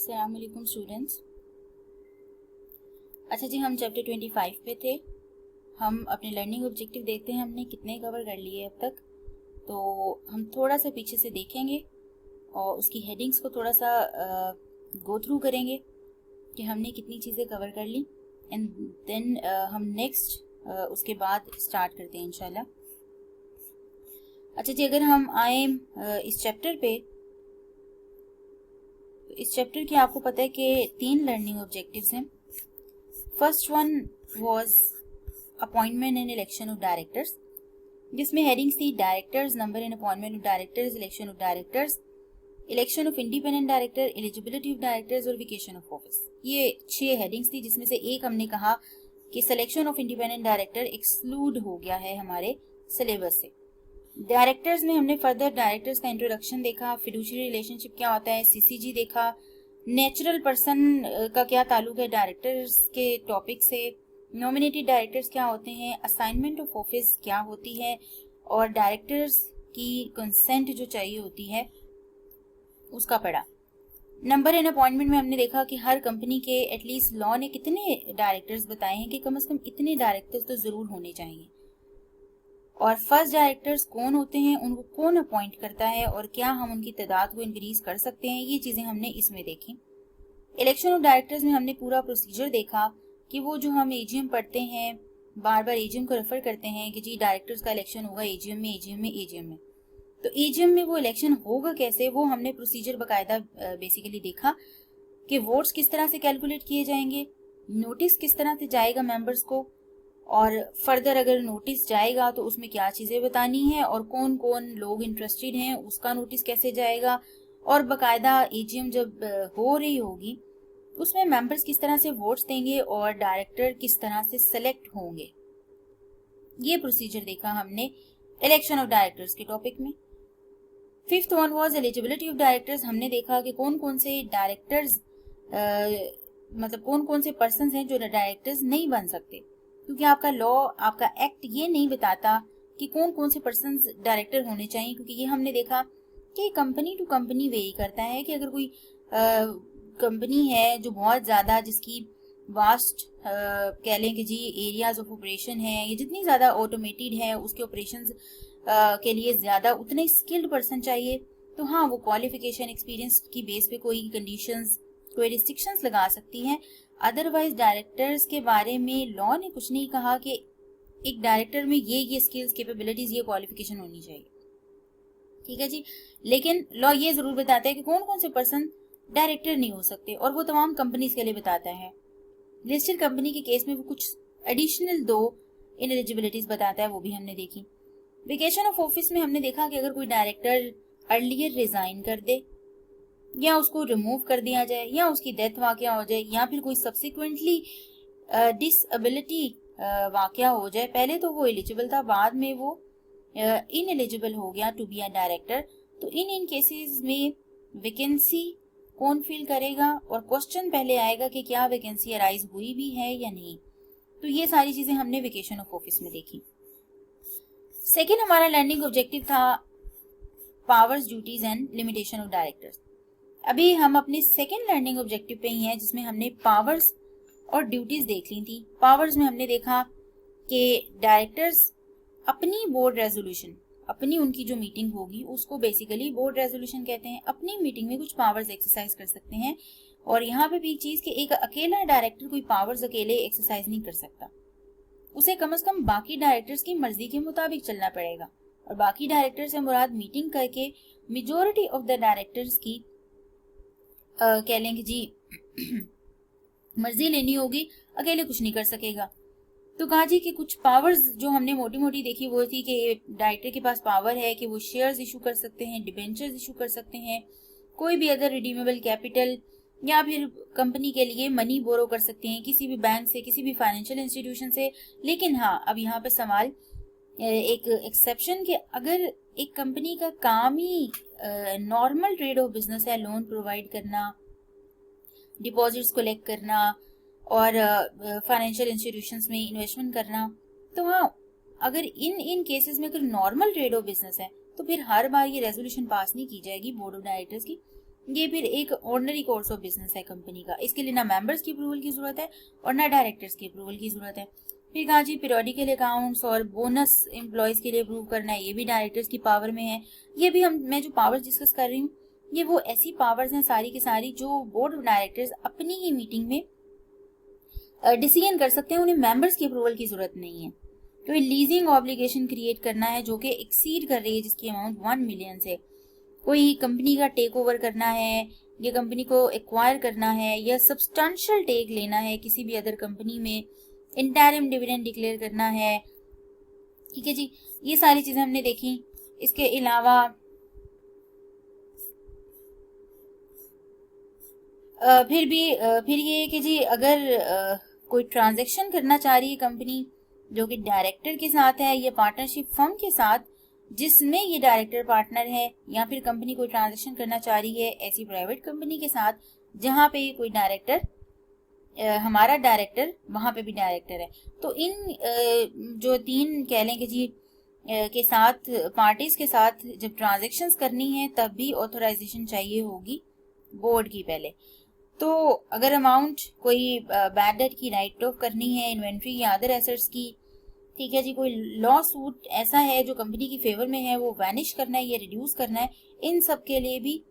अस्सलाम वालेकुम स्टूडेंट्स। अच्छा जी, हम चैप्टर 25 पे थे। हम अपने लर्निंग ऑब्जेक्टिव देखते हैं हमने कितने कवर कर लिए अब तक। तो हम थोड़ा सा पीछे से देखेंगे और उसकी हेडिंग्स को थोड़ा सा गो थ्रू करेंगे कि हमने कितनी चीज़ें कवर कर ली एंड देन हम नेक्स्ट उसके बाद स्टार्ट करते हैं इंशाल्लाह। अच्छा जी, अगर हम आए इस चैप्टर पे, तो इस चैप्टर के आपको पता है कि 3 लर्निंग ऑब्जेक्टिव्स हैं। First one was appointment and election of directors, जिसमें हेडिंग्स थी directors, number and appointment of directors, election of directors, election of independent director, eligibility of directors और वेकेशन ऑफ ऑफिस। ये 6 हेडिंग्स थी, जिसमें से एक हमने कहा कि selection of independent director exclude हो गया है हमारे सिलेबस से। डायरेक्टर्स में हमने फर्दर डायरेक्टर्स का इंट्रोडक्शन देखा, फिड्यूशियरी रिलेशनशिप क्या होता है, सीसीजी देखा, नेचुरल पर्सन का क्या ताल्लुक है डायरेक्टर्स के टॉपिक से, नॉमिनेटेड डायरेक्टर्स क्या होते हैं, असाइनमेंट ऑफ ऑफिस क्या होती है और डायरेक्टर्स की कंसेंट जो चाहिए होती है उसका पढ़ा। नंबर एंड अपॉइंटमेंट में हमने देखा कि हर कंपनी के एटलीस्ट लॉ ने कितने डायरेक्टर्स बताए हैं कि कम से कम इतने डायरेक्टर्स तो जरूर होने चाहिए, और फर्स्ट डायरेक्टर्स कौन होते हैं, उनको कौन अपॉइंट करता है और क्या हम उनकी तादाद को इंक्रीज कर सकते हैं, ये चीजें हमने इसमें देखी। इलेक्शन ऑफ डायरेक्टर्स में हमने पूरा प्रोसीजर देखा कि वो जो हम एजीएम पढ़ते हैं, बार बार एजीएम को रेफर करते हैं कि जी डायरेक्टर्स का इलेक्शन होगा एजीएम में, एजीएम में, एजीएम में। तो एजीएम में वो इलेक्शन होगा कैसे, वो हमने प्रोसीजर बाकायदा बेसिकली देखा कि वोट्स किस तरह से कैलकुलेट किए जाएंगे, नोटिस किस तरह से जाएगा मेंबर्स को, और फर्दर अगर नोटिस जाएगा तो उसमें क्या चीजें बतानी है और कौन कौन लोग इंटरेस्टेड हैं उसका नोटिस कैसे जाएगा, और बाकायदा एजीएम जब हो रही होगी उसमें मेंबर्स किस तरह से वोट्स देंगे और डायरेक्टर किस तरह से सेलेक्ट होंगे। ये प्रोसीजर देखा हमने इलेक्शन ऑफ डायरेक्टर्स के टॉपिक में। Fifth one was eligibility of directors. हमने देखा कि कौन कौन से डायरेक्टर्स मतलब कौन कौन से पर्सन हैं जो डायरेक्टर्स नहीं बन सकते, क्योंकि आपका लॉ, आपका एक्ट ये नहीं बताता कि कौन कौन से पर्सन डायरेक्टर होने चाहिए, क्योंकि ये हमने देखा कि कंपनी टू कंपनी वेरी करता है कि अगर कोई कंपनी है जो बहुत ज़्यादा, जिसकी वास्ट कह लें कि जी एरियाज ऑफ ऑपरेशन है, ये जितनी ज़्यादा ऑटोमेटेड है उसके ऑपरेशंस के लिए ज़्यादा उतने स्किल्ड पर्सन चाहिए, तो हाँ वो क्वालिफिकेशन एक्सपीरियंस की बेस पे कोई कंडीशंस, कोई रिस्ट्रिक्शंस लगा सकती हैं। अदरवाइज डायरेक्टर्स के बारे में लॉ ने कुछ नहीं कहा कि एक डायरेक्टर में ये स्किल्स, कैपेबिलिटीज, ये क्वालिफिकेशन होनी चाहिए, ठीक है जी। लेकिन लॉ ये जरूर बताता है कि कौन कौन से पर्सन डायरेक्टर नहीं हो सकते, और वो तमाम कंपनीज के लिए बताता है। लिस्टेड कंपनी के केस में वो कुछ एडिशनल 2 इनएलिजिबिलिटीज बताता है, वो भी हमने देखी। वेकेशन ऑफ ऑफिस में हमने देखा कि अगर कोई डायरेक्टर अर्लियर रिजाइन कर दे या उसको रिमूव कर दिया जाए या उसकी डेथ वाकया हो जाए या फिर कोई सब्सिक्वेंटली डिसएबिलिटी वाकया हो जाए, पहले तो वो एलिजिबल था, बाद में वो इनएलिजिबल हो गया टू बी अ डायरेक्टर, तो इन केसेस में वैकेंसी कौन फिल करेगा, और क्वेश्चन पहले आएगा कि क्या वैकेंसी अराइज हुई भी है या नहीं। तो ये सारी चीजें हमने वेकेशन ऑफ ऑफिस में देखी। सेकेंड हमारा लर्निंग ऑब्जेक्टिव था powers, duties and limitation of directors. अभी हम अपने सेकेंड लर्निंग ऑब्जेक्टिव पे ही हैं, जिसमें हमने पावर्स और ड्यूटीज देख ली थी। पावर्स में हमने देखा कि डायरेक्टर्स अपनी बोर्ड रेजोल्यूशन, अपनी उनकी जो मीटिंग होगी उसको बेसिकली बोर्ड रेजोल्यूशन कहते हैं, अपनी मीटिंग में कुछ पावर्स एक्सरसाइज कर सकते हैं। और यहाँ पे भी एक चीज कि एक अकेला डायरेक्टर कोई पावर्स अकेले एक्सरसाइज नहीं कर सकता, उसे कम से कम बाकी डायरेक्टर्स की मर्जी के मुताबिक चलना पड़ेगा, और बाकी डायरेक्टर से मुराद मीटिंग करके मेजोरिटी ऑफ द डायरेक्टर्स की कह लेंगे जी मर्जी लेनी होगी, अकेले कुछ नहीं कर सकेगा। तो कहा जी कि कुछ पावर्स जो हमने मोटी मोटी देखी वो थी कि डायरेक्टर के पास पावर है कि वो शेयर्स इशू कर सकते हैं, डिबेंचर्स इशू कर सकते हैं, कोई भी अदर रिडीमेबल कैपिटल, या फिर कंपनी के लिए मनी बोरो कर सकते हैं किसी भी बैंक से, किसी भी फाइनेंशियल इंस्टीट्यूशन से। लेकिन हाँ, अब यहाँ पे सवाल, एक एक्सेप्शन कि अगर एक कंपनी का काम ही नॉर्मल ट्रेड ऑफ बिजनेस है, लोन प्रोवाइड करना, डिपॉजिट्स कलेक्ट करना और फाइनेंशियल इंस्टीट्यूशंस में इन्वेस्टमेंट करना, तो हाँ अगर इन केसेस में अगर नॉर्मल ट्रेड ऑफ बिजनेस है तो फिर हर बार ये रेजोल्यूशन पास नहीं की जाएगी बोर्ड ऑफ डायरेक्टर्स की ये फिर एक ऑर्डिनरी कोर्स ऑफ बिजनेस है कंपनी का। इसके लिए ना मेंबर्स की अप्रूवल की जरूरत है और ना डायरेक्टर्स की अप्रूवल की जरूरत है। फिर कहा जी पीरियोडिकल अकाउंट्स और बोनस एम्प्लॉयज के लिए अप्रूव करना है, ये भी डायरेक्टर्स की पावर में है। ये भी मैं जो पावर्स डिस्कस कर रही हूँ ये वो ऐसी पावर्स हैं सारी की सारी जो बोर्ड ऑफ डायरेक्टर्स अपनी ही मीटिंग में डिसीजन कर सकते हैं, उन्हें मेंबर्स की अप्रूवल की जरूरत नहीं है। कोई लीजिंग ऑब्लिगेशन क्रिएट करना है जो कि एक्सीड कर रही है, जिसकी अमाउंट 1 मिलियन से, कोई कंपनी का टेक ओवर करना है या कंपनी को एक्वायर करना है या सब्सटेंशियल टेक लेना है किसी भी अदर कंपनी में, इंटरिम डिविडेंड डिक्लेयर करना है, ठीक है जी, ये सारी चीजें हमने देखी। इसके अलावा फिर ये है कि जी अगर कोई ट्रांजैक्शन करना चाह रही है कंपनी जो कि डायरेक्टर के साथ है या पार्टनरशिप फर्म के साथ जिसमें ये डायरेक्टर पार्टनर है, या फिर कंपनी कोई ट्रांजैक्शन करना चाह रही है ऐसी प्राइवेट कंपनी के साथ जहां पे कोई डायरेक्टर, हमारा डायरेक्टर वहां पे भी डायरेक्टर है, तो इन जो तीन कह लें कि जी के साथ पार्टीज के साथ जब ट्रांजैक्शंस करनी है तब भी ऑथराइजेशन चाहिए होगी बोर्ड की पहले। तो अगर अमाउंट कोई बैड डेट की राइट ऑफ करनी है, इन्वेंट्री या अदर एसेट्स की, ठीक है जी, कोई लॉ सूट ऐसा है जो कंपनी की फेवर में है वो वैनिश करना है या रिड्यूस करना है, इन सब के लिए भी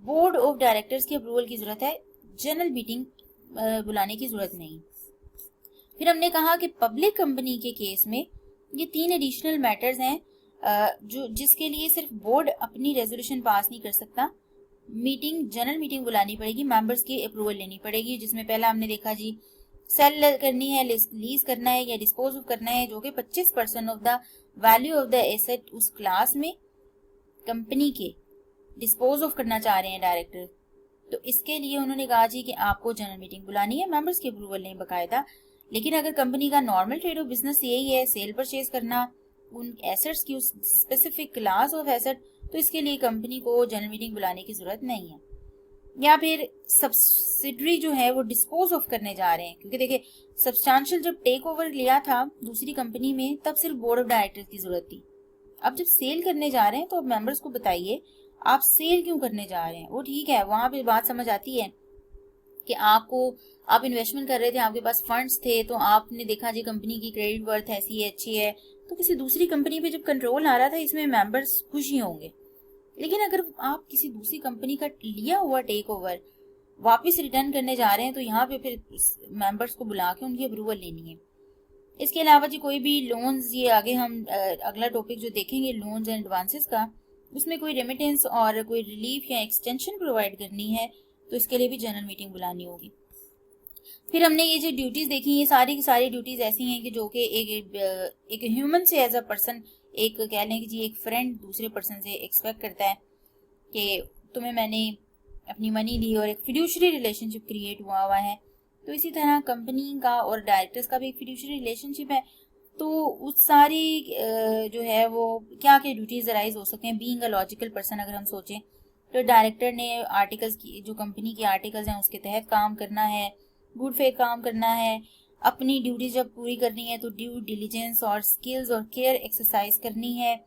बोर्ड ऑफ डायरेक्टर्स की अप्रूवल की जरूरत है, जनरल मीटिंग बुलाने की जरूरत नहीं। फिर हमने कहा कि पब्लिक कंपनी के केस में ये 3 एडिशनल मैटर्स हैं जो जिसके लिए सिर्फ बोर्ड अपनी रेजोल्यूशन पास नहीं कर सकता, मीटिंग जनरल मीटिंग बुलानी पड़ेगी, मेंबर्स की अप्रूवल लेनी पड़ेगी। जिसमें पहला हमने देखा जी सेल करनी है, लीज करना है या डिस्पोज करना है जो कि 25% of the value of the asset उस क्लास में कंपनी के डिस्पोज ऑफ करना चाह रहे हैं डायरेक्टर। तो इसके लिए उन्होंने कहा जी कि आपको जनरल मीटिंग बुलानी है, मेंबर्स की अप्रूवल नहीं बकायदा। लेकिन अगर कंपनी का नॉर्मल ट्रेड ऑफ बिजनेस यही है सेल परचेज करना उन एसेट्स की, उस स्पेसिफिक क्लास ऑफ एसेट, तो इसके लिए कंपनी को जनरल मीटिंग बुलाने की जरूरत नहीं है। या फिर सब्सिडरी जो है वो डिस्पोज ऑफ करने जा रहे हैं, क्योंकि देखिए सब्सटेंशियल जब टेक ओवर लिया था दूसरी कंपनी में तब सिर्फ बोर्ड ऑफ डायरेक्टर्स की जरूरत थी। अब जब सेल करने जा रहे हैं तो मेंबर्स को बताइए आप सेल क्यों करने जा रहे हैं। वो ठीक है, वहां पे बात समझ आती है कि आप इन्वेस्टमेंट कर रहे थे, आपके पास फंड्स थे, तो आपने देखा जी कंपनी की क्रेडिट वर्थ ऐसी है, अच्छी है, तो किसी दूसरी कंपनी पे जब कंट्रोल आ रहा था इसमें मेंबर्स खुश ही होंगे। लेकिन अगर आप किसी दूसरी कंपनी का लिया हुआ टेक ओवर वापस रिटर्न करने जा रहे हैं तो यहाँ पे फिर मेंबर्स को बुला के उनकी अप्रूवल लेनी है। इसके अलावा जी कोई भी लोन्स, ये आगे हम अगला टॉपिक जो देखेंगे लोन्स एंड एडवांसेस का, उसमें कोई रेमिटेंस और कोई रिलीफ या एक्सटेंशन प्रोवाइड करनी है तो इसके लिए भी जनरल मीटिंग बुलानी होगी। फिर हमने ये जो ड्यूटीज देखी, ये सारी की सारी ड्यूटीज ऐसी हैं कि जो कि एक ह्यूमन से एज अ पर्सन, एक कह लें कि जी एक फ्रेंड दूसरे पर्सन से एक्सपेक्ट करता है कि तुम्हें मैंने अपनी मनी दी और एक फिड्यूशरी रिलेशनशिप क्रिएट हुआ है, तो इसी तरह कंपनी का और डायरेक्टर्स का भी एक फिड्यूशरी रिलेशनशिप है। तो उस सारी जो है वो क्या क्या ड्यूटीज अराइज हो सकते हैं। बीइंग अ लॉजिकल पर्सन अगर हम सोचें तो डायरेक्टर ने आर्टिकल्स की, जो कंपनी के आर्टिकल्स हैं उसके तहत काम करना है, गुड फेथ काम करना है, अपनी ड्यूटी जब पूरी करनी है तो ड्यू डिलीजेंस और स्किल्स और केयर एक्सरसाइज करनी है,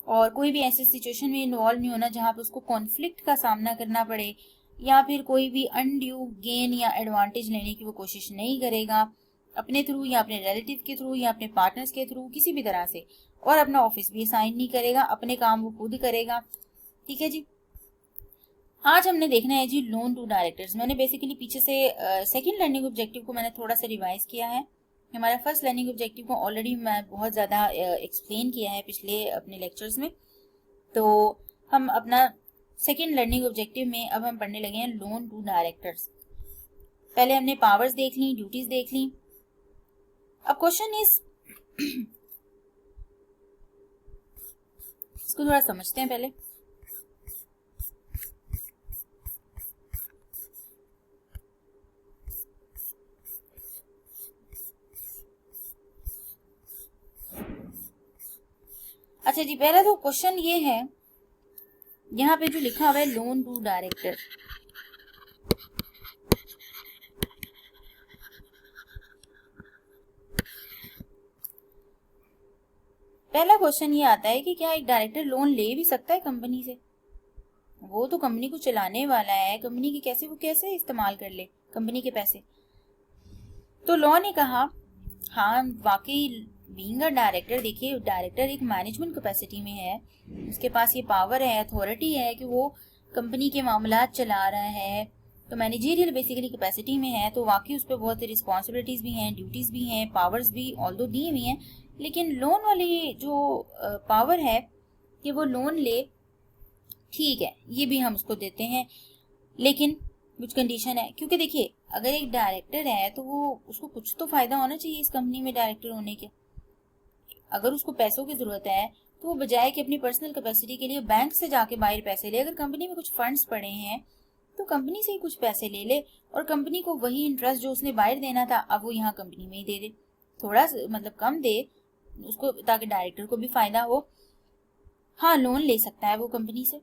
और कोई भी ऐसी सिचुएशन में इन्वॉल्व नहीं होना जहाँ पे उसको कॉन्फ्लिक्ट का सामना करना पड़े, या फिर कोई भी अनड्यू गेन या एडवांटेज लेने की वो कोशिश नहीं करेगा अपने थ्रू या अपने रिलेटिव के थ्रू या अपने पार्टनर्स के थ्रू किसी भी तरह से, और अपना ऑफिस भी असाइन नहीं करेगा, अपने काम वो खुद करेगा। ठीक है जी, आज हमने देखना है जी लोन टू डायरेक्टर्स। मैंने बेसिकली पीछे से सेकंड लर्निंग ऑब्जेक्टिव को मैंने थोड़ा सा रिवाइज किया है। हमारा फर्स्ट लर्निंग ऑब्जेक्टिव को ऑलरेडी मैं बहुत ज़्यादा एक्सप्लेन किया है पिछले अपने लेक्चर्स में, तो हम अपना सेकंड लर्निंग ऑब्जेक्टिव में अब हम पढ़ने लगे हैं लोन टू डायरेक्टर्स। पहले हमने पावर्स देख ली, ड्यूटीज देख ली। अब क्वेश्चन इज इसको थोड़ा समझते हैं पहले। अच्छा जी, पहला तो क्वेश्चन ये है, यहाँ पे जो लिखा हुआ है लोन टू डायरेक्टर, पहला क्वेश्चन ये आता है कि क्या एक डायरेक्टर लोन ले भी सकता है कंपनी से। वो तो कंपनी को चलाने वाला है, कंपनी की कैसे वो कैसे इस्तेमाल कर ले कंपनी के पैसे। तो लॉ ने कहा हाँ वाकई बीइंग अ डायरेक्टर, देखिए डायरेक्टर एक मैनेजमेंट कैपेसिटी में है, उसके पास ये पावर है, अथॉरिटी है कि वो कंपनी के मामलात चला रहा है, तो मैनेजरियल बेसिकली कैपेसिटी में है, तो वाकई उस पर बहुत रिस्पॉन्सिबिलिटीज भी हैं, ड्यूटीज भी हैं, पावर्स भी ऑल्दो दी हुई हैं। लेकिन लोन वाली जो पावर है कि वो लोन ले, ठीक है ये भी हम उसको देते हैं, लेकिन कुछ कंडीशन है। क्योंकि देखिए अगर एक डायरेक्टर है तो वो उसको कुछ तो फायदा होना चाहिए इस कंपनी में डायरेक्टर होने के। अगर उसको पैसों की जरूरत है तो वो बजाय कि अपनी पर्सनल कैपेसिटी के लिए बैंक से जाके बाहर पैसे ले, अगर कंपनी में कुछ फंड्स पड़े हैं तो कंपनी से ही कुछ पैसे ले ले और कंपनी को वही इंटरेस्ट जो उसने बाहर देना था अब वो यहाँ कंपनी में ही दे दे, थोड़ा मतलब कम दे उसको, ताकि डायरेक्टर को भी फायदा हो। हाँ लोन ले सकता है वो कंपनी से,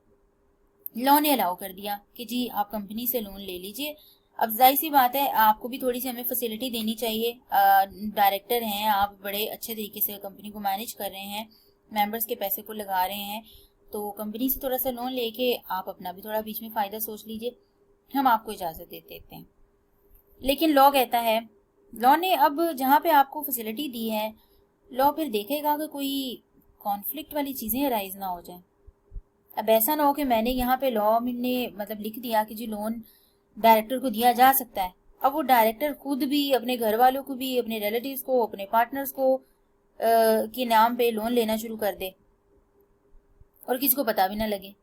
लॉ ने अलाउ कर दिया कि जी आप कंपनी से लोन ले लीजिए। अब जाहिर सी बात है आपको भी थोड़ी सी हमें फैसिलिटी देनी चाहिए, डायरेक्टर हैं आप, बड़े अच्छे तरीके से कंपनी को मैनेज कर रहे हैं, मेंबर्स के पैसे को लगा रहे हैं, तो कंपनी से थोड़ा सा लोन लेके आप अपना भी थोड़ा बीच में फ़ायदा सोच लीजिए, हम आपको इजाज़त दे देते हैं। लेकिन लॉ कहता है, लॉ ने अब जहाँ पे आपको फैसिलिटी दी है, लॉ फिर देखेगा कि कोई कॉन्फ्लिक्ट वाली चीज़ें अराइज ना हो जाए। अब ऐसा ना हो कि मैंने यहाँ पे लॉ ने मतलब लिख दिया कि जी लोन डायरेक्टर को दिया जा सकता है, अब वो डायरेक्टर खुद भी अपने घर वालों को भी, अपने रिलेटिव्स को, अपने पार्टनर्स को के नाम पे लोन लेना शुरू कर दे और किसी को पता भी ना लगे।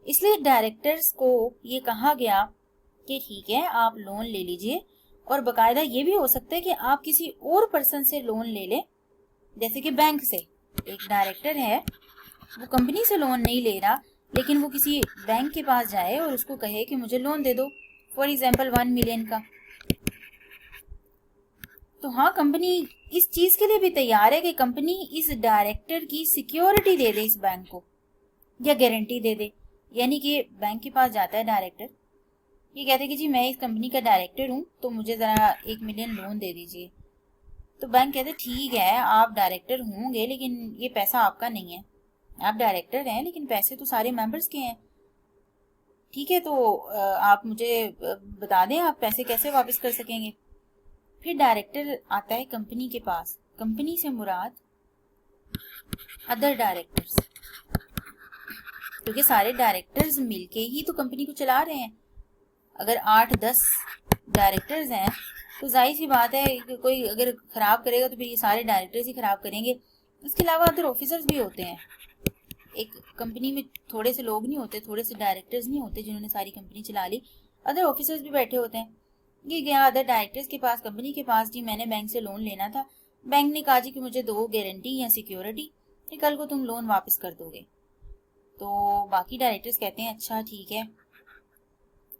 इसलिए डायरेक्टर्स को ये कहा गया कि ठीक है आप लोन ले लीजिए, और बकायदा ये भी हो सकता है कि आप किसी और पर्सन से लोन ले लें, जैसे कि बैंक से। एक डायरेक्टर है वो कंपनी से लोन नहीं ले रहा, लेकिन वो किसी बैंक के पास जाए और उसको कहे कि मुझे लोन दे दो, फॉर एग्जाम्पल 1 मिलियन का, तो हाँ कंपनी इस चीज के लिए भी तैयार है कि कंपनी इस डायरेक्टर की सिक्योरिटी दे दे इस बैंक को, या गारंटी दे दे। यानी कि बैंक के पास जाता है डायरेक्टर, ये कहते हैं कि जी मैं इस कंपनी का डायरेक्टर हूँ तो मुझे ज़रा 1 मिलियन लोन दे दीजिए। तो बैंक कहते ठीक है आप डायरेक्टर होंगे लेकिन ये पैसा आपका नहीं है, आप डायरेक्टर हैं लेकिन पैसे तो सारे मेंबर्स के हैं, ठीक है तो आप मुझे बता दें आप पैसे कैसे वापस कर सकेंगे। फिर डायरेक्टर आता है कंपनी के पास, कंपनी से मुराद अदर डायरेक्टर्स, क्योंकि सारे डायरेक्टर्स मिलके ही तो कंपनी को चला रहे हैं। अगर 8-10 डायरेक्टर्स हैं तो जाहिर सी बात है कि कोई अगर खराब करेगा तो फिर ये सारे डायरेक्टर्स ही खराब करेंगे। इसके अलावा अदर ऑफिसर्स भी होते हैं, एक कंपनी में थोड़े से लोग नहीं होते, थोड़े से डायरेक्टर्स नहीं होते जिन्होंने सारी कंपनी चला ली, अदर ऑफिसर्स भी बैठे होते हैं। ये गया अदर डायरेक्टर्स के पास, कंपनी के पास, जी मैंने बैंक से लोन लेना था, बैंक ने कहा जी कि मुझे दो गारंटी या सिक्योरिटी कि कल को तुम लोन वापस कर दोगे। तो बाकी डायरेक्टर्स कहते हैं अच्छा ठीक है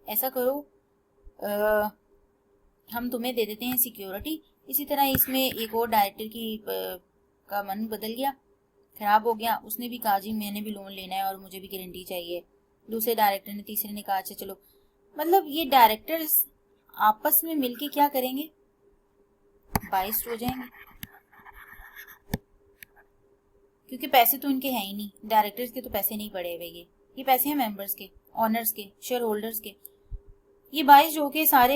ऐसा करो, हम तुम्हें दे देते हैं सिक्योरिटी। इसी तरह इसमें एक और डायरेक्टर की का मन बदल गया, खराब हो गया, उसने भी कहा जी मैंने भी लोन लेना है और मुझे भी गारंटी चाहिए। दूसरे डायरेक्टर ने, तीसरे ने कहा अच्छा चलो, मतलब ये डायरेक्टर्स आपस में मिलके क्या करेंगे, बाइस्ड हो जाएंगे, क्योंकि पैसे तो इनके हैं ही नहीं, डायरेक्टर्स के तो पैसे नहीं पड़े हुए, ये पैसे हैं मेंबर्स के, ऑनर्स के, शेयर होल्डर्स के। ये बाइस्ड होके सारे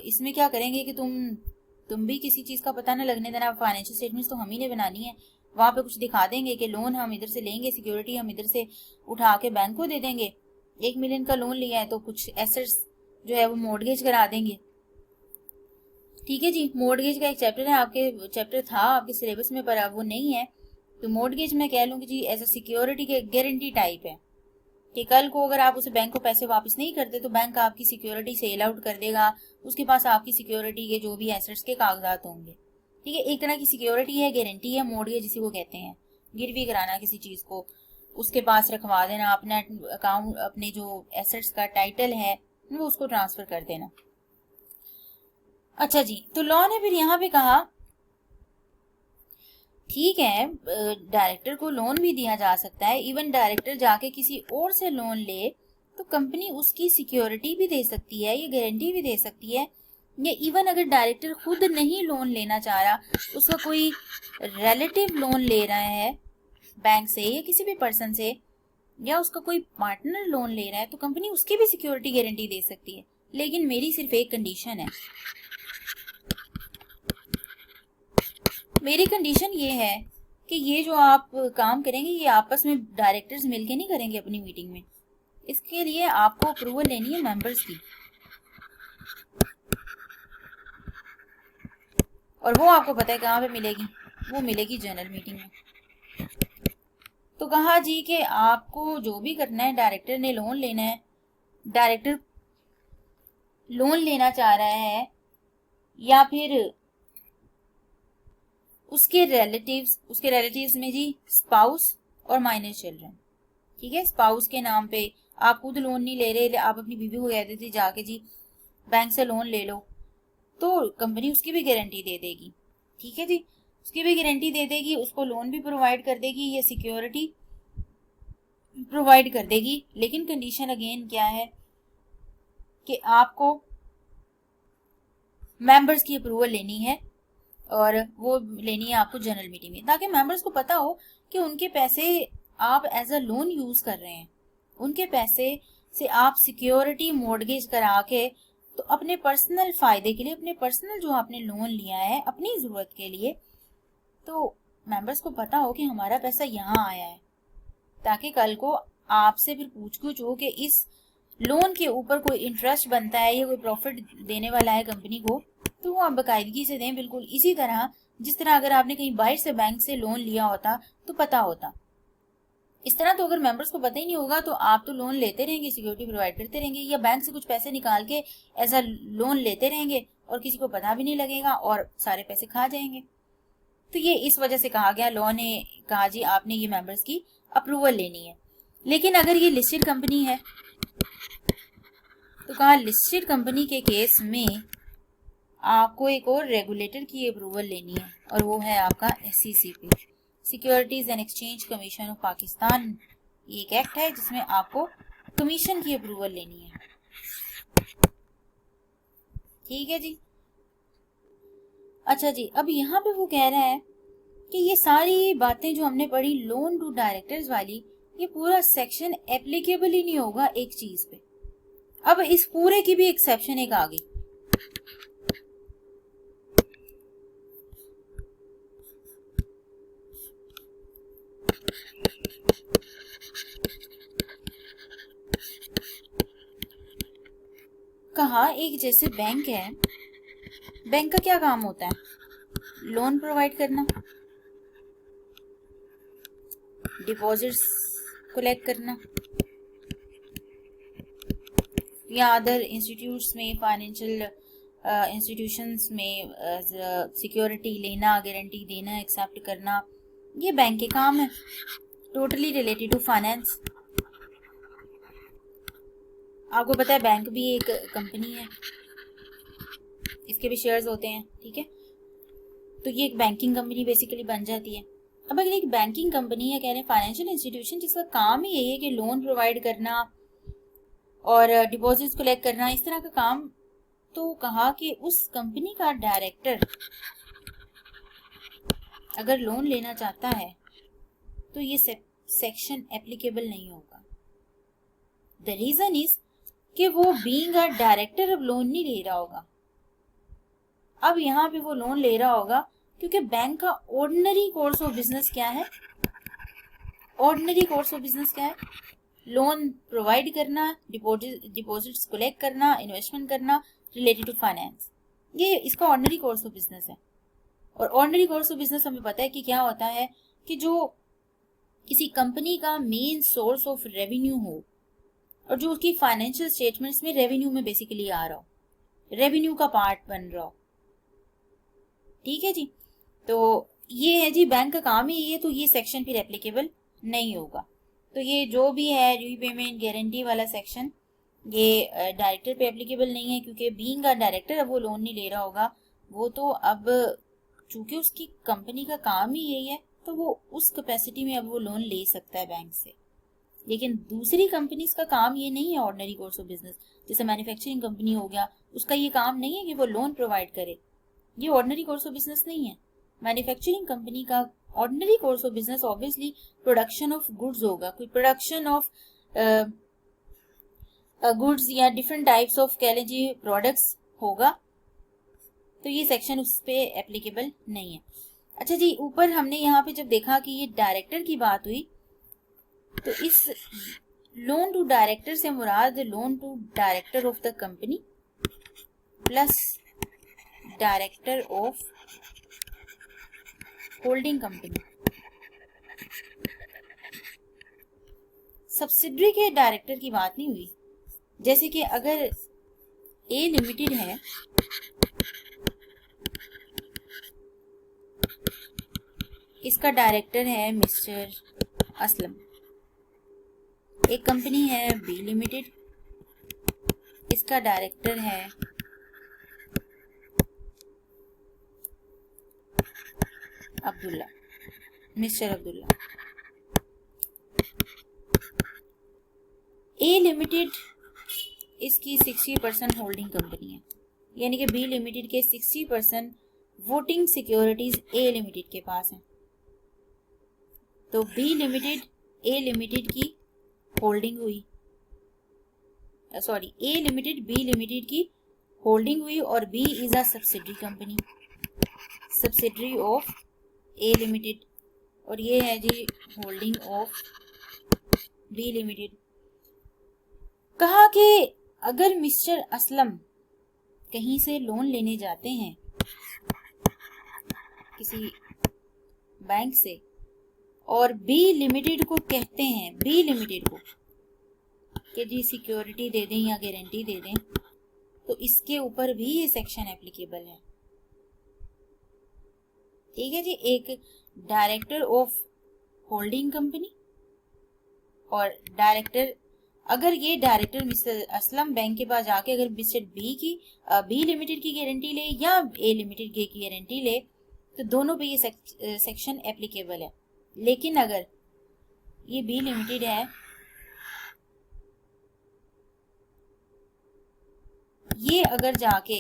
इसमें क्या करेंगे कि तुम भी किसी चीज का पता न लगने देना, फाइनेंशियल स्टेटमेंट्स तो हम ही ने बनानी है, वहां पे कुछ दिखा देंगे कि लोन हम इधर से लेंगे, सिक्योरिटी हम इधर से उठा के बैंक को दे देंगे, 1 मिलियन का लोन लिया है तो कुछ एसेट्स जो है वो मॉर्गेज करा देंगे। ठीक है जी, मॉर्गेज का एक चैप्टर है, आपके चैप्टर था आपके सिलेबस में पर अब वो नहीं है, तो मॉर्गेज मैं कह लूंगी जी एज अ सिक्योरिटी के गारंटी टाइप है कि कल को अगर आप उसे बैंक को पैसे वापस नहीं करते तो बैंक आपकी सिक्योरिटी सेल आउट कर देगा, उसके पास आपकी सिक्योरिटी के जो भी एसेट्स के कागजात होंगे। ठीक है, एक तरह की सिक्योरिटी है, गारंटी है, मॉर्गेज जिसे वो कहते हैं, गिरवी कराना किसी चीज को, उसके पास रखवा देना, अपना अकाउंट, अपने जो एसेट्स का टाइटल है वो उसको ट्रांसफर कर देना। अच्छा जी, तो लॉ ने फिर यहाँ पे कहा ठीक है डायरेक्टर को लोन भी दिया जा सकता है, इवन डायरेक्टर जाके किसी और से लोन ले तो कंपनी उसकी सिक्योरिटी भी दे सकती है, ये गारंटी भी दे सकती है, या इवन अगर डायरेक्टर खुद नहीं लोन लेना चाह रहा, उसका कोई रिलेटिव लोन ले रहा है बैंक से या किसी भी पर्सन से, या उसका कोई पार्टनर लोन ले रहा है तो कंपनी उसकी भी सिक्योरिटी गारंटी दे सकती है, लेकिन मेरी सिर्फ एक कंडीशन है। मेरी कंडीशन ये है कि ये जो आप काम करेंगे ये आपस में डायरेक्टर्स मिलके नहीं करेंगे अपनी मीटिंग में। इसके लिए आपको अप्रूवल लेनी है मेंबर्स की, और वो आपको पता है कहाँ पे मिलेगी, वो मिलेगी जनरल मीटिंग में। तो कहा जी कि आपको जो भी करना है, डायरेक्टर ने लोन लेना है, डायरेक्टर लोन लेना चाह रहा है या फिर उसके रिलेटिव्स में जी स्पाउस और माइनर चिल्ड्रन, ठीक है। स्पाउस के नाम पे आप खुद लोन नहीं ले रहे, आप अपनी बीवी को कह देते जाके जी बैंक से लोन ले लो, तो कंपनी उसकी भी गारंटी दे देगी, ठीक है जी, उसकी भी गारंटी दे देगी, उसको लोन भी प्रोवाइड कर देगी, ये सिक्योरिटी प्रोवाइड कर देगी। लेकिन कंडीशन अगेन क्या है कि आपको मेंबर्स की अप्रूवल लेनी है, और वो लेनी है आपको जनरल मीटिंग में, ताकि मेंबर्स को पता हो कि उनके पैसे आप एज अ लोन यूज कर रहे हैं, उनके पैसे से आप सिक्योरिटी मॉर्गेज करा के तो अपने पर्सनल फायदे के लिए, अपने पर्सनल जो आपने लोन लिया है अपनी जरूरत के लिए, तो मेंबर्स को पता हो कि हमारा पैसा यहाँ आया है, ताकि कल को आपसे फिर पूछ हो कि इस लोन के ऊपर कोई इंटरेस्ट बनता है या कोई प्रॉफिट देने वाला है कंपनी को, तो वो आप बाकायदगी से दें, बिल्कुल इसी तरह जिस तरह अगर आपने कहीं बाहर से बैंक से लोन लिया होता तो पता होता। इस तरह तो अगर मेंबर्स को पता ही नहीं होगा तो आप तो लोन लेते रहेंगे, सिक्योरिटी प्रोवाइड करते रहेंगे, या बैंक से कुछ पैसे निकाल के एज अ लोन लेते रहेंगे और किसी को पता भी नहीं लगेगा और सारे पैसे खा जाएंगे। तो ये इस वजह से कहा गया, लॉ ने कहा जी आपने ये मेंबर्स की अप्रूवल लेनी है। लेकिन अगर ये लिस्टेड कंपनी है तो कहा लिस्टेड कंपनी के केस में आपको एक और रेगुलेटर की अप्रूवल लेनी है, और वो है आपका SECP, securities and exchange commission of Pakistan. ये एक एक्ट है जिसमें आपको कमीशन की अप्रूवल लेनी है, ठीक है जी। अच्छा जी, अब यहाँ पे वो कह रहा है कि ये सारी बातें जो हमने पढ़ी लोन टू डायरेक्टर्स वाली, ये पूरा सेक्शन एप्लीकेबल ही नहीं होगा एक चीज पे। अब इस पूरे की भी एक्सेप्शन एक आ गई, कहा एक जैसे बैंक है, बैंक का क्या काम होता है, लोन प्रोवाइड करना, डिपॉजिट्स कलेक्ट करना, या अदर इंस्टीट्यूट्स में, फाइनेंशियल इंस्टीट्यूशंस में सिक्योरिटी लेना, गारंटी देना, एक्सेप्ट करना, ये बैंक के काम है, टोटली रिलेटेड टू फाइनेंस। आपको पता है बैंक भी एक कंपनी है, इसके भी शेयर्स होते हैं, ठीक है। तो ये एक बैंकिंग कंपनी बेसिकली बन जाती है। अब अगर एक बैंकिंग कंपनी है, कह रहे हैं फाइनेंशियल इंस्टीट्यूशन, जिसका काम ही यही है कि लोन प्रोवाइड करना और डिपॉजिट्स कलेक्ट करना, इस तरह का काम, तो कहा कि उस कंपनी का डायरेक्टर अगर लोन लेना चाहता है तो ये सेक्शन एप्लीकेबल नहीं होगा। द रीजन इज कि वो बीइंग अ डायरेक्टर अब लोन नहीं ले रहा होगा। अब यहाँ पे वो लोन ले रहा होगा क्योंकि बैंक का ऑर्डिनरी कोर्स ऑफ बिजनेस क्या है, ऑर्डिनरी कोर्स ऑफ बिजनेस क्या है, लोन प्रोवाइड करना, डिपॉजिट्स कलेक्ट करना, इन्वेस्टमेंट करना रिलेटेड टू फाइनेंस, ये इसका ऑर्डिनरी कोर्स ऑफ बिजनेस है। और ऑर्डिनरी कोर्स ऑफ बिजनेस हमें पता है कि क्या होता है कि जो किसी कंपनी का मेन सोर्स ऑफ रेवेन्यू हो और जो उसकी फाइनेंशियल स्टेटमेंट्स में रेवेन्यू में बेसिकली आ रहा हो, रेवेन्यू का पार्ट बन रहा हो, ठीक है जी। तो ये है जी, बैंक का काम ही ये, तो ये सेक्शन फिर एप्लीकेबल नहीं होगा। तो ये जो भी है रीपेमेंट गारंटी वाला सेक्शन, ये डायरेक्टर पे एप्लीकेबल नहीं है, क्योंकि बीइंग अ डायरेक्टर अब वो लोन नहीं ले रहा होगा। वो तो अब चूंकि उसकी कंपनी का काम ही यही है, तो वो उस कैपेसिटी में अब वो लोन ले सकता है बैंक से। लेकिन दूसरी कंपनीज का काम ये नहीं है ऑर्डिनरी कोर्स ऑफ बिजनेस, जैसे मैन्युफैक्चरिंग कंपनी हो गया, उसका ये काम नहीं है कि वो लोन प्रोवाइड करे, ये ऑर्डिनरी कोर्स ऑफ बिजनेस नहीं है। मैन्युफैक्चरिंग कंपनी का ordinary course of business obviously production of goods होगा, कोई प्रोडक्शन ऑफ गुड्स या डिफरेंट टाइप्स ऑफ कह लीजिए प्रोडक्ट्स होगा, तो ये सेक्शन उस पे एप्लीकेबल नहीं है। अच्छा जी, ऊपर हमने यहाँ पे जब देखा कि ये डायरेक्टर की बात हुई, तो इस लोन टू डायरेक्टर से मुराद loan to director of the company plus director of holding company. Subsidiary के डायरेक्टर की बात नहीं हुई। जैसे कि अगर ए लिमिटेड है, इसका डायरेक्टर है मिस्टर असलम, एक कंपनी है बी लिमिटेड, इसका डायरेक्टर है अब्दुल्ला, मिस्टर अब्दुल्ला। ए लिमिटेड इसकी 60% होल्डिंग कंपनी है, यानी कि बी लिमिटेड के 60% वोटिंग सिक्योरिटीज ए लिमिटेड के पास है। तो बी लिमिटेड ए लिमिटेड की होल्डिंग हुई, sorry A limited B limited की होल्डिंग हुई और B is a subsidiary company, subsidiary of A limited, और ये है जी होल्डिंग ऑफ बी लिमिटेड। कहा कि अगर मिस्टर असलम कहीं से लोन लेने जाते हैं किसी बैंक से और बी लिमिटेड को कहते हैं, बी लिमिटेड को कि जी सिक्योरिटी दे दें या गारंटी दे दें, तो इसके ऊपर भी ये सेक्शन एप्लीकेबल है। ठीक है जी, एक डायरेक्टर ऑफ होल्डिंग कंपनी और डायरेक्टर, अगर ये डायरेक्टर मिस्टर असलम बैंक के पास जाके अगर मिस्टर बी लिमिटेड की गारंटी ले या ए लिमिटेड की गारंटी ले, तो दोनों पे ये सेक्शन एप्लीकेबल है। लेकिन अगर ये बी लिमिटेड है, ये अगर जाके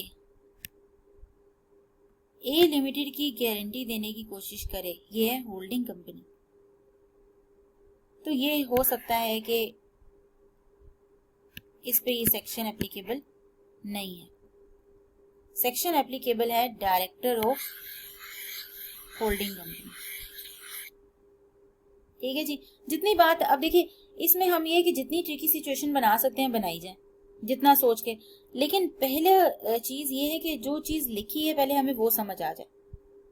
ए लिमिटेड की गारंटी देने की कोशिश करे, ये है होल्डिंग कंपनी, तो ये हो सकता है कि इस पे ये सेक्शन एप्लीकेबल नहीं है। सेक्शन एप्लीकेबल है डायरेक्टर ऑफ होल्डिंग कंपनी। ठीक है जी, जितनी बात अब देखिए इसमें हम ये कि जितनी ट्रिकी सिचुएशन बना सकते हैं बनाई जाए, जितना सोच के, लेकिन पहले चीज ये है कि जो चीज लिखी है पहले हमें वो समझ आ जाए।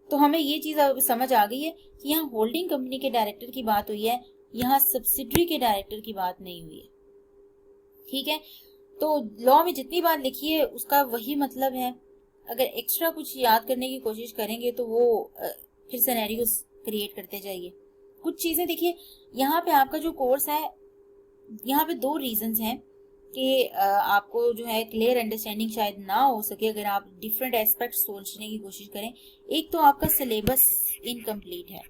तो हमें ये चीज अब समझ आ गई है कि यहाँ होल्डिंग कंपनी के डायरेक्टर की बात हुई है, यहाँ सब्सिडरी के डायरेक्टर की बात नहीं हुई है। ठीक है, तो लॉ में जितनी बात लिखी है उसका वही मतलब है। अगर एक्स्ट्रा कुछ याद करने की कोशिश करेंगे तो वो फिर सिनेरियोस क्रिएट करते जाइए। कुछ चीजें देखिए, यहाँ पे आपका जो कोर्स है, यहाँ पे 2 रीजंस हैं कि आपको जो है क्लियर अंडरस्टैंडिंग शायद ना हो सके अगर आप डिफरेंट एस्पेक्ट सोचने की कोशिश करें। एक तो आपका सिलेबस इनकम्प्लीट है।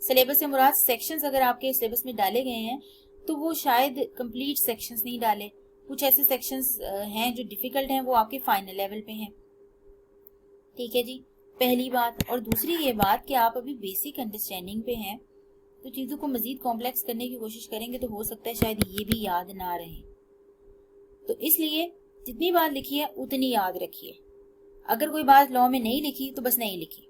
सिलेबस से मुराद सेक्शंस अगर आपके सिलेबस में डाले गए हैं तो वो शायद कंप्लीट सेक्शंस नहीं डाले, कुछ ऐसे सेक्शंस हैं जो डिफिकल्ट हैं, वो आपके फाइनल लेवल पे हैं। ठीक है जी, पहली बात। और दूसरी ये बात कि आप अभी बेसिक अंडरस्टैंडिंग पे हैं, तो चीजों को मजीद कॉम्प्लेक्स करने की कोशिश करेंगे तो हो सकता है शायद ये भी याद ना रहे। तो इसलिए जितनी बात लिखी है उतनी याद रखिए। अगर कोई बात लॉ में नहीं लिखी तो बस नहीं लिखी,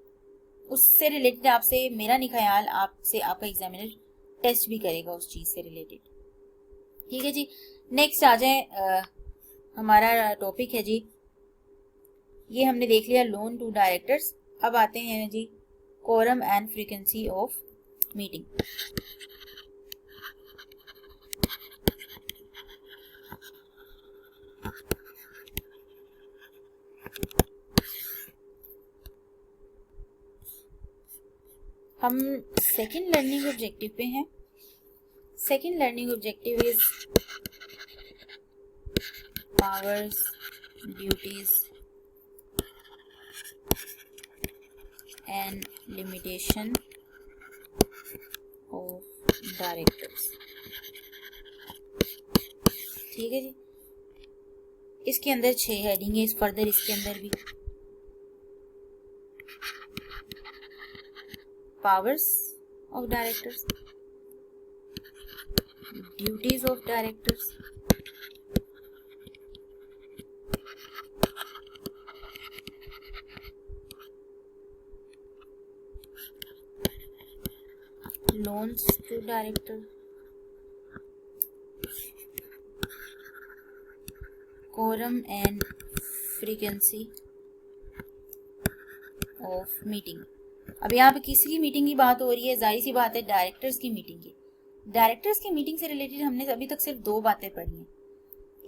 उससे रिलेटेड आपसे मेरा नहीं ख्याल आपसे आपका एग्जामिनर टेस्ट भी करेगा उस चीज से रिलेटेड। ठीक है जी, नेक्स्ट आ जाए, हमारा टॉपिक है जी, ये हमने देख लिया लोन टू डायरेक्टर्स। अब आते हैं जी quorum and frequency of meeting. हम सेकंड लर्निंग ऑब्जेक्टिव पे हैं। Second learning objective is powers, duties and limitation of directors. ठीक है जी, इसके अंदर 6 हेडिंग है, इस फर्दर इसके अंदर भी powers of directors, duties of directors, loans to director, quorum and frequency of meeting। अब यहाँ पे किसी की मीटिंग की बात हो रही है, जाहिर सी बात है डायरेक्टर्स की मीटिंग की। डायरेक्टर्स की मीटिंग से रिलेटेड हमने अभी तक सिर्फ दो बातें पढ़ी हैं।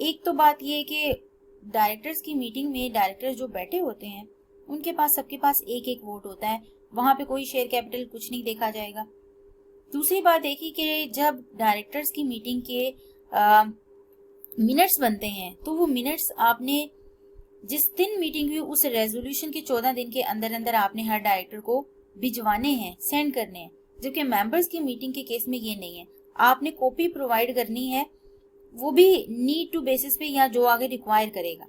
एक तो बात ये है कि डायरेक्टर्स की मीटिंग में डायरेक्टर्स जो बैठे होते हैं उनके पास सबके पास एक एक वोट होता है, वहां पे कोई शेयर कैपिटल कुछ नहीं देखा जाएगा। दूसरी बात देखी कि जब डायरेक्टर्स की मीटिंग के मिनट्स बनते हैं तो वो मिनट्स आपने जिस दिन मीटिंग हुई उस रेजोल्यूशन के 14 दिन के अंदर अंदर आपने हर डायरेक्टर को भिजवाने हैं, सेंड करने हैं। जबकि मेंबर्स की मीटिंग के केस में ये नहीं है, आपने कॉपी प्रोवाइड करनी है, वो भी नीड टू बेसिस पे या जो आगे रिक्वायर करेगा।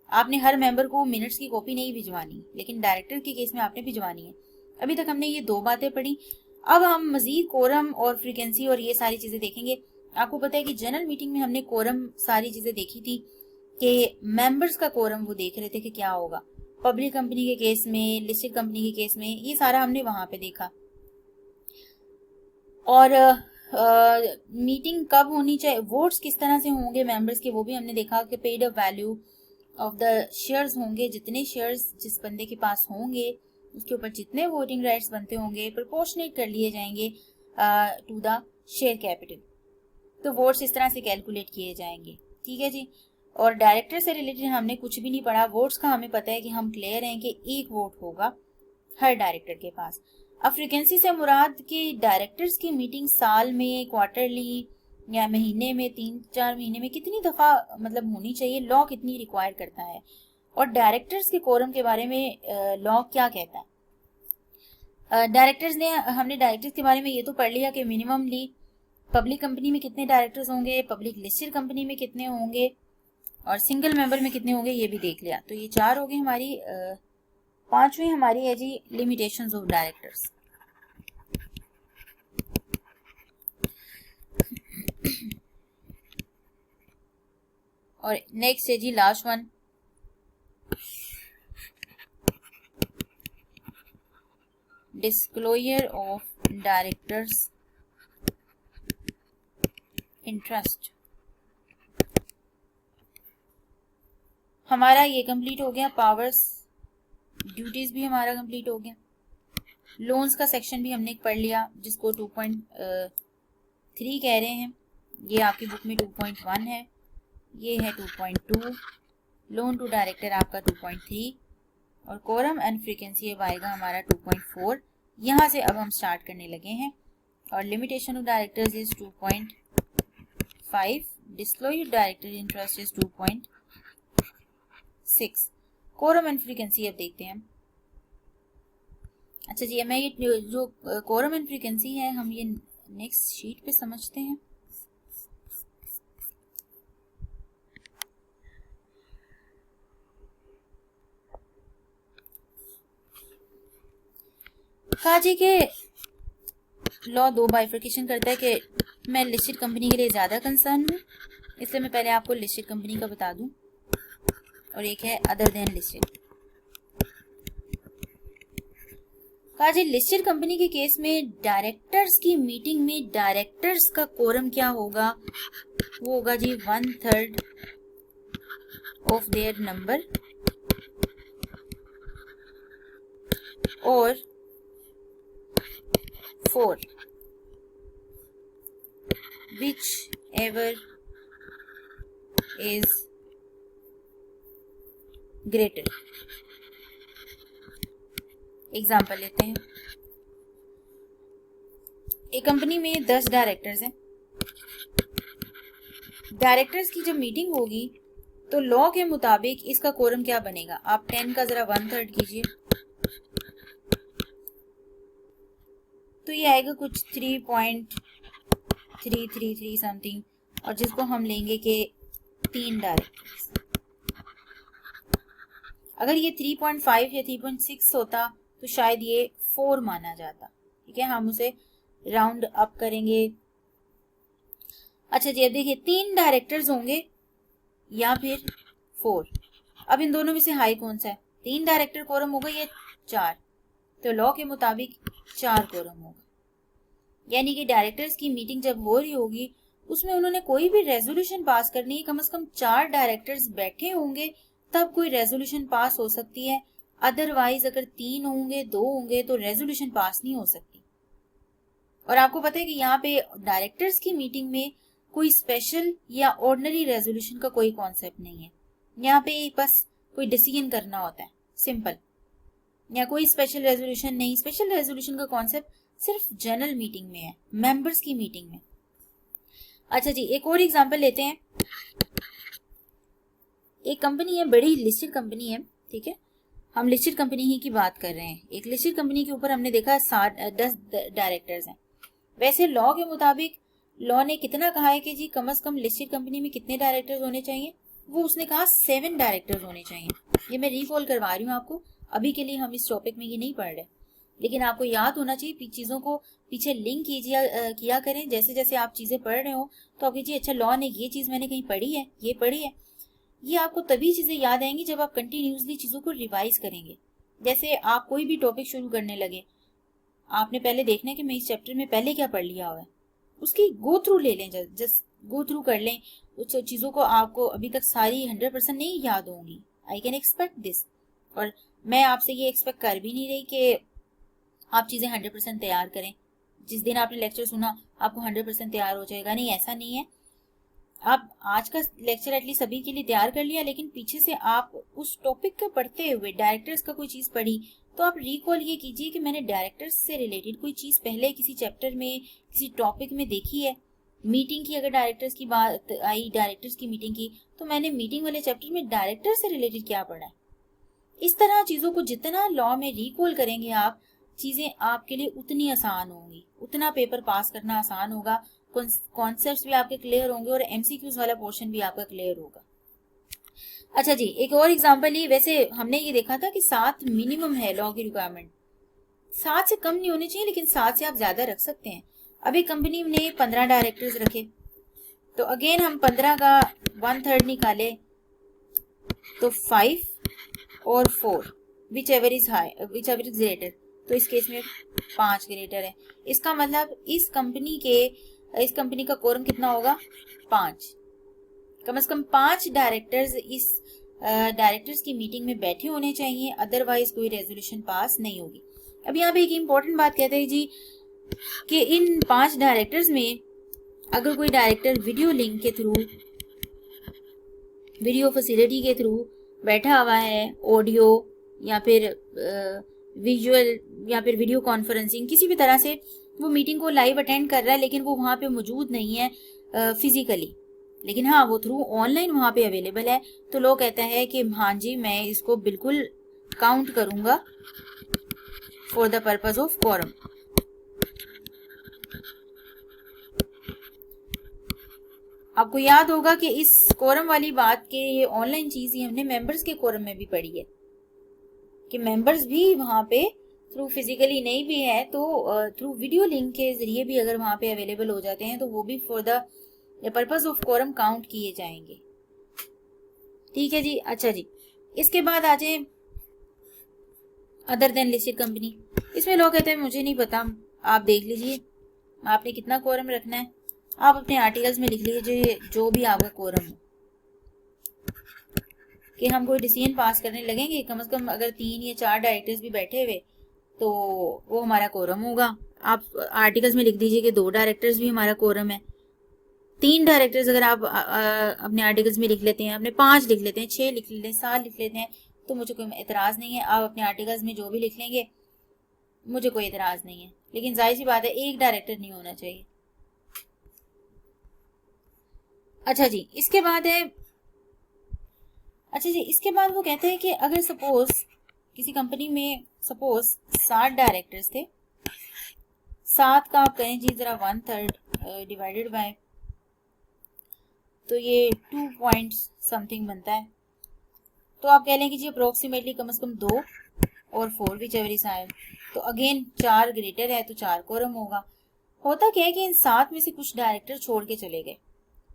आपने हर मेंबर को मिनट्स की कॉपी नहीं भिजवानी, लेकिन डायरेक्टर के केस में आपने भिजवानी है। अभी तक हमने ये दो बातें पढ़ी। अब हम मजीद कोरम और फ्रीक्वेंसी और ये सारी चीजें देखेंगे। आपको पता है कि जनरल मीटिंग में हमने कोरम सारी चीजें देखी थी कि मेंबर्स का कोरम वो देख रहे थे कि क्या होगा। पब्लिक कंपनी के केस में, लिस्टेड कंपनी के केस में, ये सारा हमने वहां पे देखा। और मीटिंग कब होनी चाहिए, वोट्स किस तरह से होंगे मेंबर्स के, वो भी हमने देखा कि paid up value of the shares होंगे, जितने शेयर्स जिस बंदे के पास होंगे उसके ऊपर जितने वोटिंग राइट्स बनते होंगे प्रोपोर्शनेट कर लिए जाएंगे टू द शेयर कैपिटल। तो वोट्स इस तरह से कैलकुलेट किए जाएंगे, ठीक है जी। और डायरेक्टर से रिलेटेड हमने कुछ भी नहीं पढ़ा। वोट्स का हमें पता है कि हम क्लियर हैं कि एक वोट होगा हर डायरेक्टर के पास। अब फ्रीक्वेंसी से मुराद कि डायरेक्टर्स की मीटिंग साल में, क्वार्टरली या महीने में, 3-4 महीने में कितनी दफा मतलब होनी चाहिए, लॉ कितनी रिक्वायर करता है, और डायरेक्टर्स के कोरम के बारे में लॉ क्या कहता है। हमने डायरेक्टर्स के बारे में ये तो पढ़ लिया कि मिनिममली पब्लिक कंपनी में कितने डायरेक्टर्स होंगे, पब्लिक लिस्टेड कंपनी में कितने होंगे, और सिंगल मेंबर में कितने होंगे, ये भी देख लिया। तो ये 4 हो गई हमारी। 5वीं हमारी है जी लिमिटेशंस ऑफ डायरेक्टर्स। और नेक्स्ट है जी last one, disclosure of directors interest. हमारा ये कंप्लीट हो गया। पावर्स, ड्यूटीज भी हमारा कंप्लीट हो गया। लोन्स का सेक्शन भी हमने पढ़ लिया, जिसको 2.3 कह रहे हैं। ये आपकी बुक में 2.1 है, ये है 2.2। लोन टू डायरेक्टर आपका 2.3 और कोरम एंड फ्रीक्वेंसी अब आएगा हमारा 2.4। यहाँ से अब हम स्टार्ट करने लगे हैं। और limitation of directors is 2.5। Disclosure director interest is 2.6। Quorum and frequency अब देखते हैं। अच्छा जी, मैं ये जो कोरम एंड फ्रीक्वेंसी है हम ये नेक्स्ट शीट पे समझते हैं। कहा जी के लॉ 2 बाइफर्केशन करता है कि मैं लिस्टेड कंपनी के लिए ज्यादा कंसर्न हूँ, इसलिए मैं पहले आपको लिस्टेड कंपनी का बता दूं, और एक है अदर देन लिस्टेड। कहा जी लिस्टेड कंपनी के केस में डायरेक्टर्स की मीटिंग में डायरेक्टर्स का कोरम क्या होगा, वो होगा जी 1/3 ऑफ देयर नंबर और 4 whichever is greater। एग्जाम्पल लेते हैं। एक कंपनी में 10 डायरेक्टर्स हैं। डायरेक्टर्स की जब मीटिंग होगी तो लॉ के मुताबिक इसका कोरम क्या बनेगा, आप 10 का जरा 1/3 कीजिए तो ये आएगा कुछ 3.333 समथिंग, और जिसको हम लेंगे कि 3 डायरेक्टर्स। अगर ये 3.5 या 3.6 होता तो शायद ये 4 माना जाता। ठीक है, हम उसे राउंड अप करेंगे। अच्छा जी, अब देखिए 3 डायरेक्टर्स होंगे या फिर 4। अब इन दोनों में से हाई कौन सा है? 3 डायरेक्टर कोरम होगा या 4? तो लॉ के मुताबिक 4 कोरम होगा। यानी कि डायरेक्टर्स की मीटिंग जब हो रही होगी उसमें उन्होंने कोई भी रेजोल्यूशन पास करनी है, कम से कम 4 डायरेक्टर्स बैठे होंगे तब कोई रेजोल्यूशन पास हो सकती है। अदरवाइज अगर 3 होंगे 2 होंगे तो रेजोल्यूशन पास नहीं हो सकती। और आपको पता है कि यहाँ पे डायरेक्टर्स की मीटिंग में कोई स्पेशल या ऑर्डिनरी रेजोल्यूशन का कोई कॉन्सेप्ट नहीं है। यहाँ पे बस कोई डिसीजन करना होता है, सिंपल। या कोई स्पेशल रेजोल्यूशन नहीं। स्पेशल रेजोल्यूशन का कॉन्सेप्ट सिर्फ जनरल मीटिंग में है, मेंबर्स की मीटिंग में। अच्छा जी, एक और एग्जांपल लेते हैं। एक कंपनी है, बड़ी लिस्टेड कंपनी है। ठीक है, हम लिस्टेड कंपनी ही की बात कर रहे हैं। एक लिस्टेड कंपनी के ऊपर हमने देखा 10 डायरेक्टर्स हैं। वैसे लॉ के मुताबिक लॉ ने कितना कहा है कि जी कम से कम लिस्टेड कंपनी में कितने डायरेक्टर्स होने चाहिए? वो उसने कहा 7 डायरेक्टर्स होने चाहिए। ये मैं रिकॉल करवा रही हूँ आपको, अभी के लिए हम इस टॉपिक में ये नहीं पढ़ रहे, लेकिन आपको याद होना चाहिए। चीजों को पीछे लिंक किया करें। जैसे जैसे आप चीजें पढ़ रहे हो तो आप कीजिए अच्छा लॉ ने ये चीज मैंने कहीं पढ़ी है, ये पढ़ी है। ये आपको तभी चीजें याद आएंगी जब आप कंटिन्यूसली चीजों को रिवाइज करेंगे। जैसे आप कोई भी टॉपिक शुरू करने लगे, आपने पहले देखना है कि मैं इस चैप्टर में पहले क्या पढ़ लिया हुआ है, उसकी गो थ्रू ले लें, जस्ट गो थ्रू कर लें उस चीजों को। आपको अभी तक सारी 100% नहीं याद होंगी, आई कैन एक्सपेक्ट दिस। और मैं आपसे ये एक्सपेक्ट कर भी नहीं रही कि आप चीजें 100% तैयार करें। जिस दिन आपने लेक्चर सुना आपको 100% तैयार हो जाएगा, नहीं, ऐसा नहीं है। आप आज का लेक्चर एटलीस्ट सभी के लिए तैयार कर लिया, लेकिन पीछे से आप उस टॉपिक का पढ़ते हुए डायरेक्टर्स का कोई चीज पढ़ी तो आप रिकॉल ये कीजिए कि मैंने डायरेक्टर्स से रिलेटेड कोई चीज पहले किसी चैप्टर में किसी टॉपिक में देखी है। मीटिंग की अगर डायरेक्टर्स की बात आई, डायरेक्टर्स की मीटिंग की, तो मैंने मीटिंग वाले चैप्टर में डायरेक्टर से रिलेटेड क्या पढ़ा है। इस तरह चीजों को जितना लॉ में रिकॉल करेंगे आप, चीजें आपके लिए उतनी आसान होंगी, उतना पेपर पास करना आसान होगा। कॉन्सेप्ट्स भी आपके क्लियर होंगे और एमसीक्यूज वाला पोर्शन भी आपका क्लियर होगा। अच्छा जी, एक और एग्जांपल ही। वैसे हमने ये देखा था कि 7 मिनिमम है लॉ की रिक्वायरमेंट, 7 से कम नहीं होनी चाहिए, लेकिन 7 से आप ज्यादा रख सकते हैं। अभी कंपनी ने 15 डायरेक्टर्स रखे, तो अगेन हम 15 का 1/3 निकाले तो 5 और 4 विच एवर इज ग्रेटर, तो इस केस में 5 ग्रेटर है। इसका मतलब इस कंपनी का कोरम कितना होगा? 5। कम से कम 5 डायरेक्टर्स इस डायरेक्टर्स की मीटिंग में बैठे होने चाहिए, अदरवाइज कोई रेजोल्यूशन पास नहीं होगी। अब यहाँ पे एक इम्पोर्टेंट बात कहते हैं जी कि इन 5 डायरेक्टर्स में अगर कोई डायरेक्टर वीडियो लिंक के थ्रू, वीडियो फैसिलिटी के थ्रू बैठा हुआ है, ऑडियो या फिर विजुअल या फिर वीडियो कॉन्फ्रेंसिंग, किसी भी तरह से वो मीटिंग को लाइव अटेंड कर रहा है, लेकिन वो वहां पे मौजूद नहीं है फिजिकली, लेकिन हाँ वो थ्रू ऑनलाइन वहां पे अवेलेबल है, तो लोग कहता है कि हाँ जी मैं इसको बिल्कुल काउंट करूंगा for the purpose of quorum. आपको याद होगा कि इस कोरम वाली बात के ये ऑनलाइन चीज ही हमने मेंबर्स के कोरम में भी पढ़ी है कि मेंबर्स भी वहां पे थ्रू फिजिकली नहीं भी है तो थ्रू वीडियो लिंक के जरिए भी अगर वहां पे अवेलेबल हो जाते हैं तो वो भी for the purpose of quorum count किए जाएंगे। ठीक है जी। अच्छा जी, इसके बाद आ जाए अदर देन लिस्टेड कंपनी। इसमें लोग कहते हैं मुझे नहीं पता, आप देख लीजिए आपने कितना कोरम रखना है, आप अपने आर्टिकल्स में लिख लीजिए जो भी आपका कोरम हो, कि हम कोई डिसीजन पास करने लगेंगे, कम से कम अगर 3 या 4 डायरेक्टर्स भी बैठे हुए तो वो हमारा कोरम होगा। आप आर्टिकल्स में लिख दीजिए कि 2 डायरेक्टर्स भी हमारा कोरम है। 3 डायरेक्टर्स अगर आप अपने आर्टिकल्स में लिख लेते हैं, अपने 5 लिख लेते हैं, 6 लिख लेते हैं, 7 लिख लेते हैं, तो मुझे कोई एतराज नहीं है। आप अपने आर्टिकल्स में जो भी लिख लेंगे मुझे कोई एतराज नहीं है, लेकिन जाहिर सी बात है एक डायरेक्टर नहीं होना चाहिए। अच्छा जी, इसके बाद है, अच्छा जी इसके बाद वो कहते हैं कि अगर सपोज किसी कंपनी में सपोज 7 डायरेक्टर्स थे, 7 का आप करें जी जरा 1/3 डिवाइडेड बाय, तो ये 2 पॉइंट समथिंग बनता है, तो आप कह लें कि जी अप्रोक्सीमेटली कम से कम 2 और 4 विच एवर इज हायर, तो अगेन 4 ग्रेटर है तो 4 कोरम होगा। होता क्या है कि इन 7 में से कुछ डायरेक्टर छोड़ के चले गए,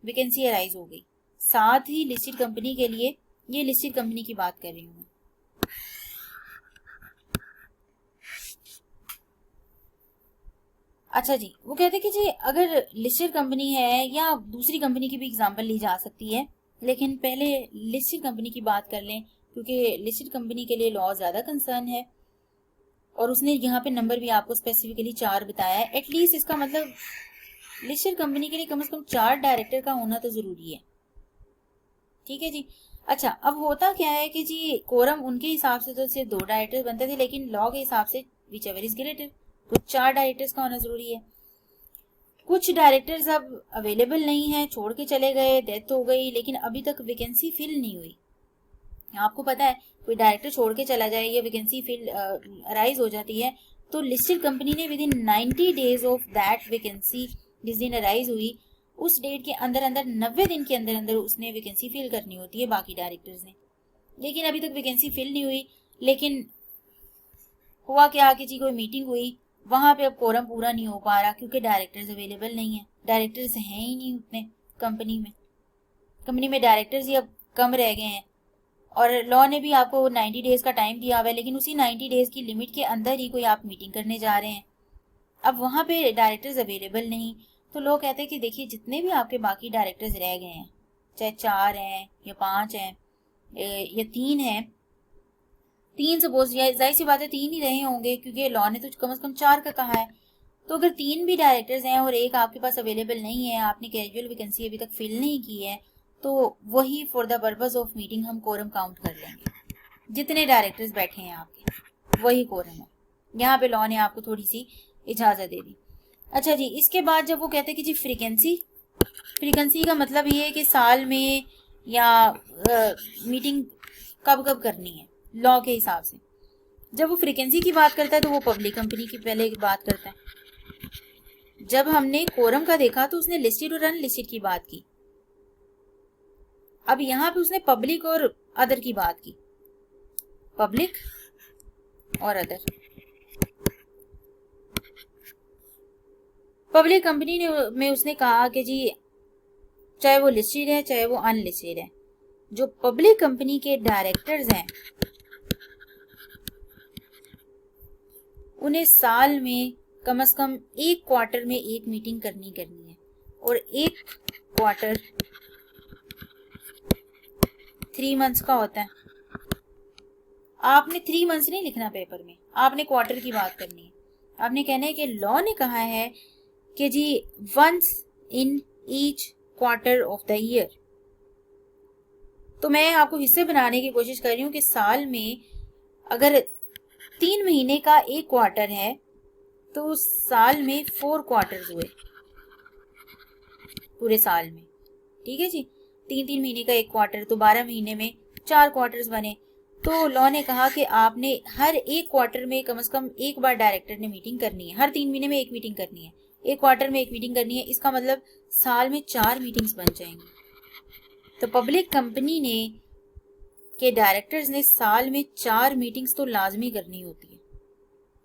वैकेंसी अराइज हो गई, साथ ही लिस्टेड कंपनी के लिए, ये लिस्टेड कंपनी की बात कर रही हूँ मैं। अच्छा जी, वो कहते हैं कि जी अगर लिस्टेड कंपनी है, या दूसरी कंपनी की भी एग्जांपल ली जा सकती है, लेकिन पहले लिस्टेड कंपनी की बात कर लें क्योंकि लिस्टेड कंपनी के लिए लॉ ज़्यादा कंसर्न है, और उसने यहाँ पे नंबर भी आपको स्पेसिफिकली 4 बताया है। एटलीस्ट इसका मतलब लिस्टेड कंपनी के लिए कम से कम 4 डायरेक्टर का होना तो ज़रूरी है। ठीक है जी। अच्छा, अब होता क्या है कि जी कोरम उनके हिसाब से तो सिर्फ 2 डायरेक्टर बनते थे, लेकिन लॉ के हिसाब से विच एवर इज ग्रेटर, तो 4 डायरेक्टर्स का होना जरूरी है। कुछ डायरेक्टर्स अब अवेलेबल नहीं है, छोड़ के चले गए, डेथ हो गई, लेकिन अभी तक वैकेंसी फिल नहीं हुई। आपको पता है कोई डायरेक्टर छोड़ के चला जाए या वैकेंसी फिल अराइज हो जाती है, तो लिस्टेड कंपनी ने with in 90 days of that vacancy, जिस दिन अराइज हुई उस डेट के अंदर अंदर 90 दिन के अंदर अंदर उसने वैकेंसी फिल करनी होती है बाकी डायरेक्टर्स ने। लेकिन अभी तक वैकेंसी फिल नहीं हुई। लेकिन हुआ क्या कि जी कोई मीटिंग हुई, वहां पे अब कोरम पूरा नहीं हो पा रहा क्योंकि डायरेक्टर्स अवेलेबल नहीं है, डायरेक्टर्स हैं ही नहीं उतने कंपनी में डायरेक्टर्स ही अब कम रह गए हैं। और लॉ ने भी आपको 90 डेज का टाइम दिया हुआ है, लेकिन उसी 90 डेज की लिमिट के अंदर ही कोई आप मीटिंग करने जा रहे हैं, अब वहां पे डायरेक्टर्स अवेलेबल नहीं। तो लोग कहते हैं कि देखिए जितने भी आपके बाकी डायरेक्टर्स रह गए हैं, चाहे 4 हैं या 5 हैं या 3 हैं, 3 सपोज, जाहिर सी बात है 3 ही रहे होंगे क्योंकि लॉ ने तो कम से कम 4 का कहा है। तो अगर 3 भी डायरेक्टर्स हैं और एक आपके पास अवेलेबल नहीं है, आपने कैजुअल वैकेंसी अभी तक फिल नहीं की है, तो वही for the purpose of meeting हम कोरम काउंट कर लेंगे। जितने डायरेक्टर्स बैठे हैं आपके वही कोरम है। यहाँ पे लॉ ने आपको थोड़ी सी इजाजत दे दी। अच्छा जी, इसके बाद जब वो कहते हैं कि जी फ्रीक्वेंसी का मतलब ये है कि साल में या मीटिंग कब कब करनी है लॉ के हिसाब से। जब वो फ्रीक्वेंसी की बात करता है तो वो पब्लिक कंपनी की पहले बात करता है। जब हमने कोरम का देखा तो उसने लिस्टेड और अनलिस्टेड की बात की। अब यहाँ पे उसने पब्लिक और अदर की बात की, पब्लिक और अदर। पब्लिक कंपनी में उसने कहा कि जी चाहे वो लिस्टेड है चाहे वो अनलिस्टेड है, जो पब्लिक कंपनी के डायरेक्टर्स हैं उन्हें साल में कम से कम एक क्वार्टर में एक मीटिंग करनी है, और एक क्वार्टर 3 मंथ्स का होता है। आपने 3 मंथ्स नहीं लिखना पेपर में, आपने क्वार्टर की बात करनी है। आपने कहना है कि लॉ ने कहा है कि जी once in each quarter of the year. तो मैं आपको हिस्से बनाने की कोशिश कर रही हूँ कि साल में अगर 3 महीने का एक क्वार्टर है तो साल में 4 क्वार्टर्स हुए पूरे साल में। ठीक है जी, 3 महीने का एक क्वार्टर तो 12 महीने में 4 क्वार्टर्स बने। तो लॉ ने कहा कि आपने हर एक क्वार्टर में कम से कम एक बार डायरेक्टर ने मीटिंग करनी है, हर 3 महीने में एक मीटिंग करनी है, एक क्वार्टर में एक मीटिंग करनी है। इसका मतलब साल में 4 मीटिंग्स बन जाएंगी। तो पब्लिक कंपनी ने के डायरेक्टर्स ने साल में 4 मीटिंग्स तो लाजमी करनी होती है,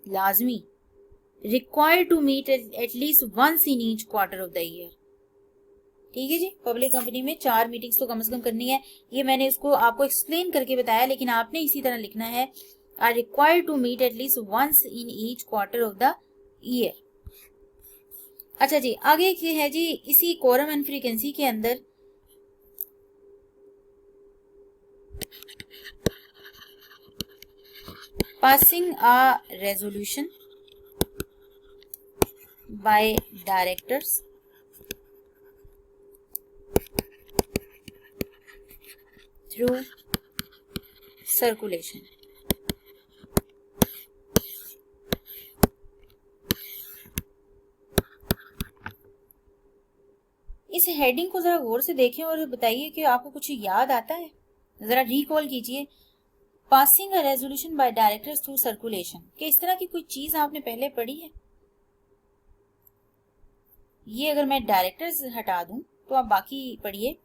लाजमी, required to meet at least once in each quarter of the year. ठीक है जी, पब्लिक कंपनी में 4 मीटिंग्स तो कम से कम करनी है। ये मैंने उसको आपको एक्सप्लेन करके बताया, लेकिन आपने इसी तरह लिखना है, are required to meet at least once in each quarter of the year. अच्छा जी, आगे है जी इसी कोरम एंड फ्रीक्वेंसी के अंदर passing a resolution by directors through circulation। इस हेडिंग को जरा गौर से देखें और बताइए कि आपको कुछ याद आता है, जरा रिकॉल कीजिए। Passing a resolution bye directors through circulation, कि इस तरह की कोई चीज आपने पहले पढ़ी है? ये अगर मैं डायरेक्टर्स हटा दूं तो आप बाकी पढ़िए।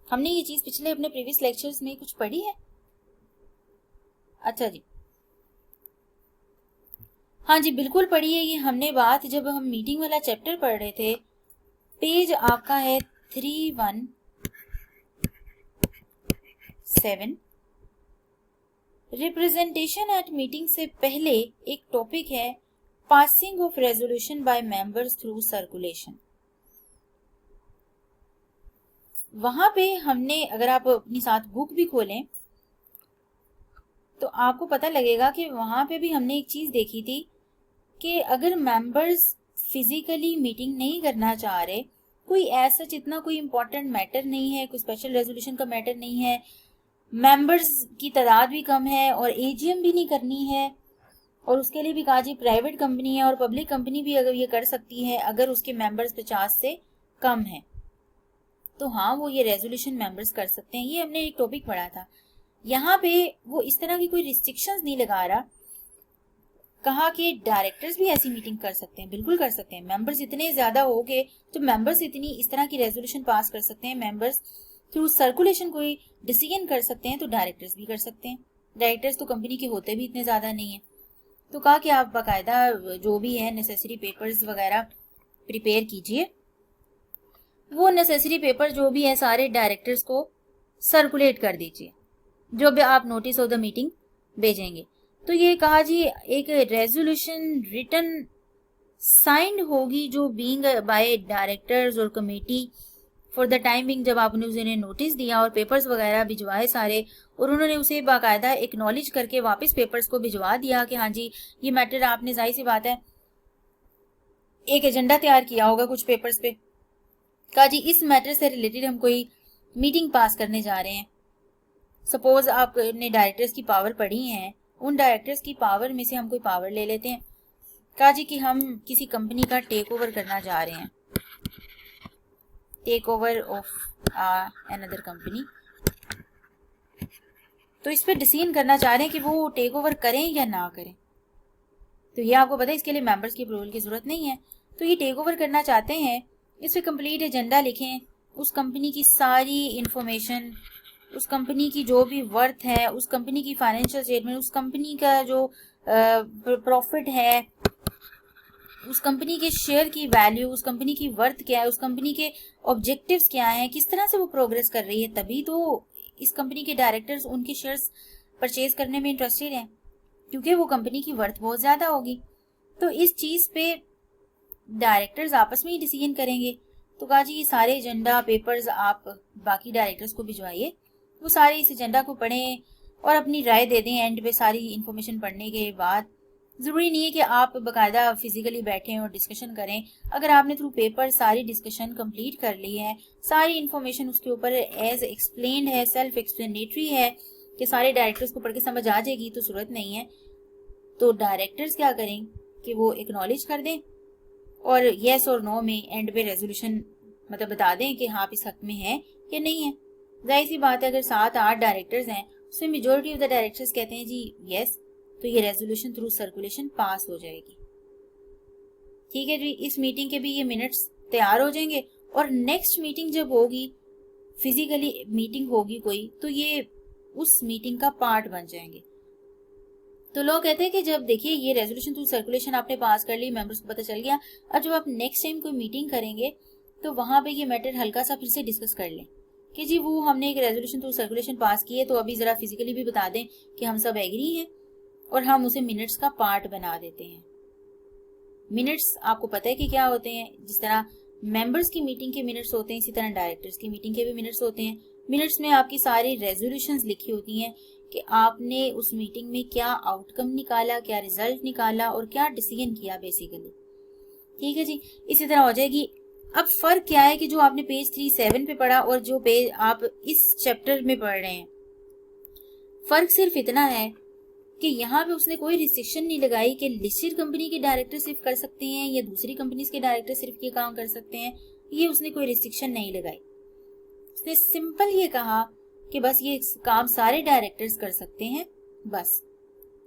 हमने ये चीज पिछले अपने प्रीवियस लेक्चर्स में कुछ पढ़ी है? अच्छा जी, हाँ जी, बिल्कुल पढ़ी है ये हमने बात, जब हम मीटिंग वाला चैप्टर पढ़ रहे थे। पेज आपका है 317। रिप्रेजेंटेशन एट मीटिंग से पहले एक टॉपिक है passing of resolution bye members through circulation. वहां पे हमने, अगर आप अपनी साथ बुक भी खोलें तो आपको पता लगेगा कि वहां पे भी हमने एक चीज देखी थी कि अगर मेंबर्स फिजिकली मीटिंग नहीं करना चाह रहे, कोई ऐसा जितना कोई इंपॉर्टेंट मैटर नहीं है, कोई स्पेशल रेजोल्यूशन का मैटर नहीं है, मेंबर्स की तादाद भी कम है और एजीएम भी नहीं करनी है, और उसके लिए भी कहा जी प्राइवेट कंपनी है और पब्लिक कंपनी भी अगर ये कर सकती है अगर उसके मेंबर्स 50 से कम है, तो हाँ वो ये रेजोल्यूशन मेंबर्स कर सकते हैं। ये हमने एक टॉपिक पढ़ा था। यहाँ पे वो इस तरह की कोई रिस्ट्रिक्शंस नहीं लगा रहा, कहा कि डायरेक्टर्स भी ऐसी मीटिंग कर सकते हैं, बिल्कुल कर सकते हैं। मेंबर्स इतने ज्यादा हो गए तो मेंबर्स इतनी इस तरह की रेजोल्यूशन पास कर सकते हैं, मेंबर्स थ्रू सर्कुलेशन कोई डिसीजन कर सकते हैं, तो डायरेक्टर्स भी कर सकते हैं। डायरेक्टर्स तो कंपनी के होते भी इतने ज्यादा नहीं है, तो कहा कि आप बाकायदा जो भी है नेसेसरी पेपर्स वगैरह प्रिपेयर कीजिए, वो नेसेसरी पेपर जो भी है सारे डायरेक्टर्स को सर्कुलेट कर दीजिए, जो भी आप नोटिस ऑफ द मीटिंग भेजेंगे। तो ये कहा जी एक रेजोल्यूशन रिटन साइंड होगी जो बीइंग बाय डायरेक्टर्स और committee for the time being, जब आपने उन्हें नोटिस दिया और पेपर्स वगैरह भिजवाए सारे, और उन्होंने उसे बाकायदा एक्नॉलेज करके वापस पेपर्स को भिजवा दिया कि हाँ जी ये मैटर आपने, जाहिर सी बात है एक एजेंडा तैयार किया होगा कुछ पेपर्स पे, कहा जी इस मैटर से रिलेटेड हम कोई मीटिंग पास करने जा रहे हैं। सपोज आपने डायरेक्टर्स की पावर पढ़ी है, उन डायरेक्टर्स की पावर में से हम कोई पावर ले लेते हैं, कहा जी कि हम किसी कंपनी का टेक ओवर करना जा रहे हैं, take over of another company, तो इस पे डिसीजन करना चाह रहे हैं कि वो टेक ओवर करें या ना करें। तो ये आपको पता है इसके लिए मेंबर्स की अप्रूवल की जरूरत नहीं है। तो ये टेक ओवर करना चाहते हैं, इस पे कंप्लीट एजेंडा लिखें, उस कंपनी की सारी इंफॉर्मेशन, उस कंपनी की जो भी वर्थ है, उस कंपनी की फाइनेंशियल स्टेटमेंट, उस कंपनी का जो प्रॉफिट है, उस कंपनी के शेयर की वैल्यू, उस कंपनी की वर्थ क्या है, उस कंपनी के ऑब्जेक्टिव्स क्या हैं, किस तरह से वो प्रोग्रेस कर रही है, तभी तो इस कंपनी के डायरेक्टर्स उनके शेयर्स परचेज करने में इंटरेस्टेड हैं, क्योंकि वो कंपनी की वर्थ बहुत ज्यादा होगी। तो इस चीज पे डायरेक्टर्स आपस में ही डिसीजन करेंगे। तो कहा जी ये सारे एजेंडा पेपर्स आप बाकी डायरेक्टर्स को भिजवाइए, वो सारे इस एजेंडा को पढ़ें और अपनी राय दे दें एंड पे सारी इंफॉर्मेशन पढ़ने के बाद। जरूरी नहीं है कि आप बाकायदा फिजिकली बैठें और डिस्कशन करें, अगर आपने थ्रू पेपर सारी डिस्कशन कंप्लीट कर ली है, सारी इंफॉर्मेशन उसके ऊपर एज एक्सप्लेन्ड है, सेल्फ एक्सप्लेनेटरी है कि सारे डायरेक्टर्स को पढ़ के समझ आ जाएगी, तो जरूरत नहीं है। तो डायरेक्टर्स क्या करें कि वो एक्नॉलेज कर दें और येस और नो में एंड पे रेजोल्यूशन मतलब बता दें कि हाँ आप इस हक में है या नहीं है। जाहिर सी बात है अगर 7-8 डायरेक्टर्स हैं उसमें मेजोरिटी ऑफ द डायरेक्टर्स कहते हैं जी यस, तो ये रेजोल्यूशन थ्रू सर्कुलेशन पास हो जाएगी। ठीक है जी, इस मीटिंग के भी ये मिनट्स तैयार हो जाएंगे और नेक्स्ट मीटिंग जब होगी, फिजिकली मीटिंग होगी कोई, तो ये उस मीटिंग का पार्ट बन जाएंगे। तो लोग कहते हैं कि जब देखिए ये रेजोल्यूशन थ्रू सर्कुलेशन आपने पास कर ली, मेंबर्स को पता चल गया, अब जब आप नेक्स्ट टाइम कोई मीटिंग करेंगे तो वहां पे ये मैटर हल्का सा फिर से डिस्कस कर लें कि जी वो हमने एक रेजोल्यूशन थ्रू सर्कुलेशन पास की है, तो अभी जरा फिजिकली भी बता दें कि हम सब एग्री हैं और हम उसे मिनट्स का पार्ट बना देते हैं। मिनट्स आपको पता है कि क्या होते हैं, जिस तरह मेंबर्स की मीटिंग के मिनट्स होते हैं इसी तरह डायरेक्टर्स की मीटिंग के भी मिनट्स होते हैं। मिनट्स में आपकी सारी रेजोल्यूशंस लिखी होती हैं कि आपने उस मीटिंग में क्या आउटकम निकाला, क्या रिजल्ट निकाला और क्या डिसीजन किया बेसिकली। ठीक है जी, इसी तरह हो जाएगी। अब फर्क क्या है कि जो आपने पेज 37 पे पढ़ा और जो पेज आप इस चैप्टर में पढ़ रहे हैं, फर्क सिर्फ इतना है कि यहाँ पे उसने कोई रिस्ट्रिक्शन नहीं लगाई कि लिस्टेड कंपनी के डायरेक्टर सिर्फ कर सकते हैं या दूसरी कंपनीज के डायरेक्टर सिर्फ ये काम कर सकते हैं, ये उसने कोई रिस्ट्रिक्शन नहीं लगाई। उसने सिंपल ये कहा कि बस ये काम सारे डायरेक्टर्स कर सकते हैं बस,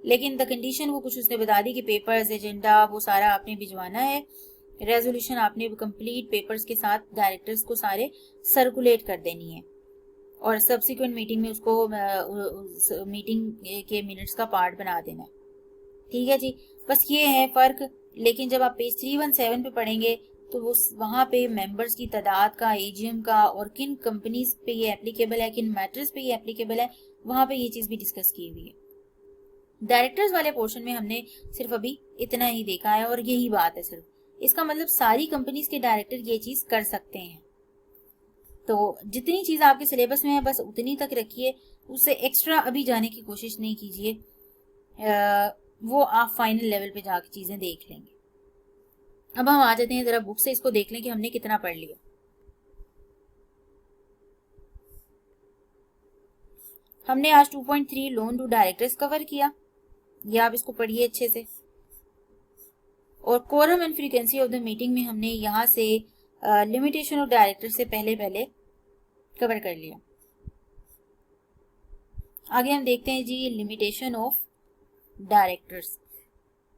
लेकिन द कंडीशन वो कुछ उसने बता दी कि पेपर्स एजेंडा वो सारा आपने भिजवाना है, रेजोल्यूशन आपने कंप्लीट पेपर्स के साथ डायरेक्टर्स को सारे सर्कुलेट कर देनी है और सब्सिक्वेंट मीटिंग में उसको मीटिंग के मिनट्स का पार्ट बना देना है। ठीक है जी, बस ये है फ़र्क। लेकिन जब आप पेज 317 पे पढ़ेंगे तो वो वहाँ पे मेंबर्स की तादाद का, एजीएम का और किन कंपनीज पे ये एप्लीकेबल है, किन मैटर्स पे ये एप्लीकेबल है, वहाँ पे ये चीज़ भी डिस्कस की हुई है। डायरेक्टर्स वाले पोर्शन में हमने सिर्फ अभी इतना ही देखा है और यही बात है सिर्फ। इसका मतलब सारी कंपनीज के डायरेक्टर ये चीज़ कर सकते हैं। तो जितनी चीज़ आपके सिलेबस में है बस उतनी तक रखिए, उससे एक्स्ट्रा अभी जाने की कोशिश नहीं कीजिए। वो आप फाइनल लेवल पे जाके चीज़ें देख लेंगे। अब हम आ जाते हैं ज़रा बुक से, इसको देख लें कि हमने कितना पढ़ लिया। हमने आज 2.3 लोन टू डायरेक्टर्स कवर किया, ये आप इसको पढ़िए अच्छे से। और quorum and frequency of the meeting में हमने यहाँ से लिमिटेशन ऑफ डायरेक्टर से पहले कवर कर लिया। आगे हम देखते हैं जी लिमिटेशन ऑफ डायरेक्टर्स।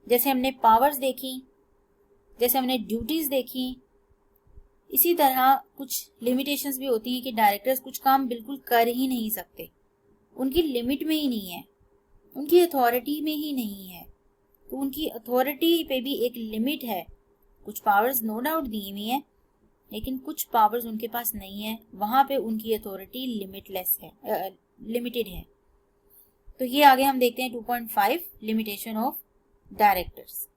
जैसे हमने पावर्स देखी, जैसे हमने ड्यूटीज देखी, इसी तरह कुछ लिमिटेशंस भी होती हैं कि डायरेक्टर्स कुछ काम बिल्कुल कर ही नहीं सकते, उनकी लिमिट में ही नहीं है, उनकी अथॉरिटी में ही नहीं है। तो उनकी अथॉरिटी पे भी एक लिमिट है। कुछ पावर्स नो डाउट दी हुई हैं, लेकिन कुछ पावर्स उनके पास नहीं है, वहां पे उनकी अथॉरिटी लिमिटलेस है, लिमिटेड है। तो ये आगे हम देखते हैं 2.5 लिमिटेशन ऑफ डायरेक्टर्स।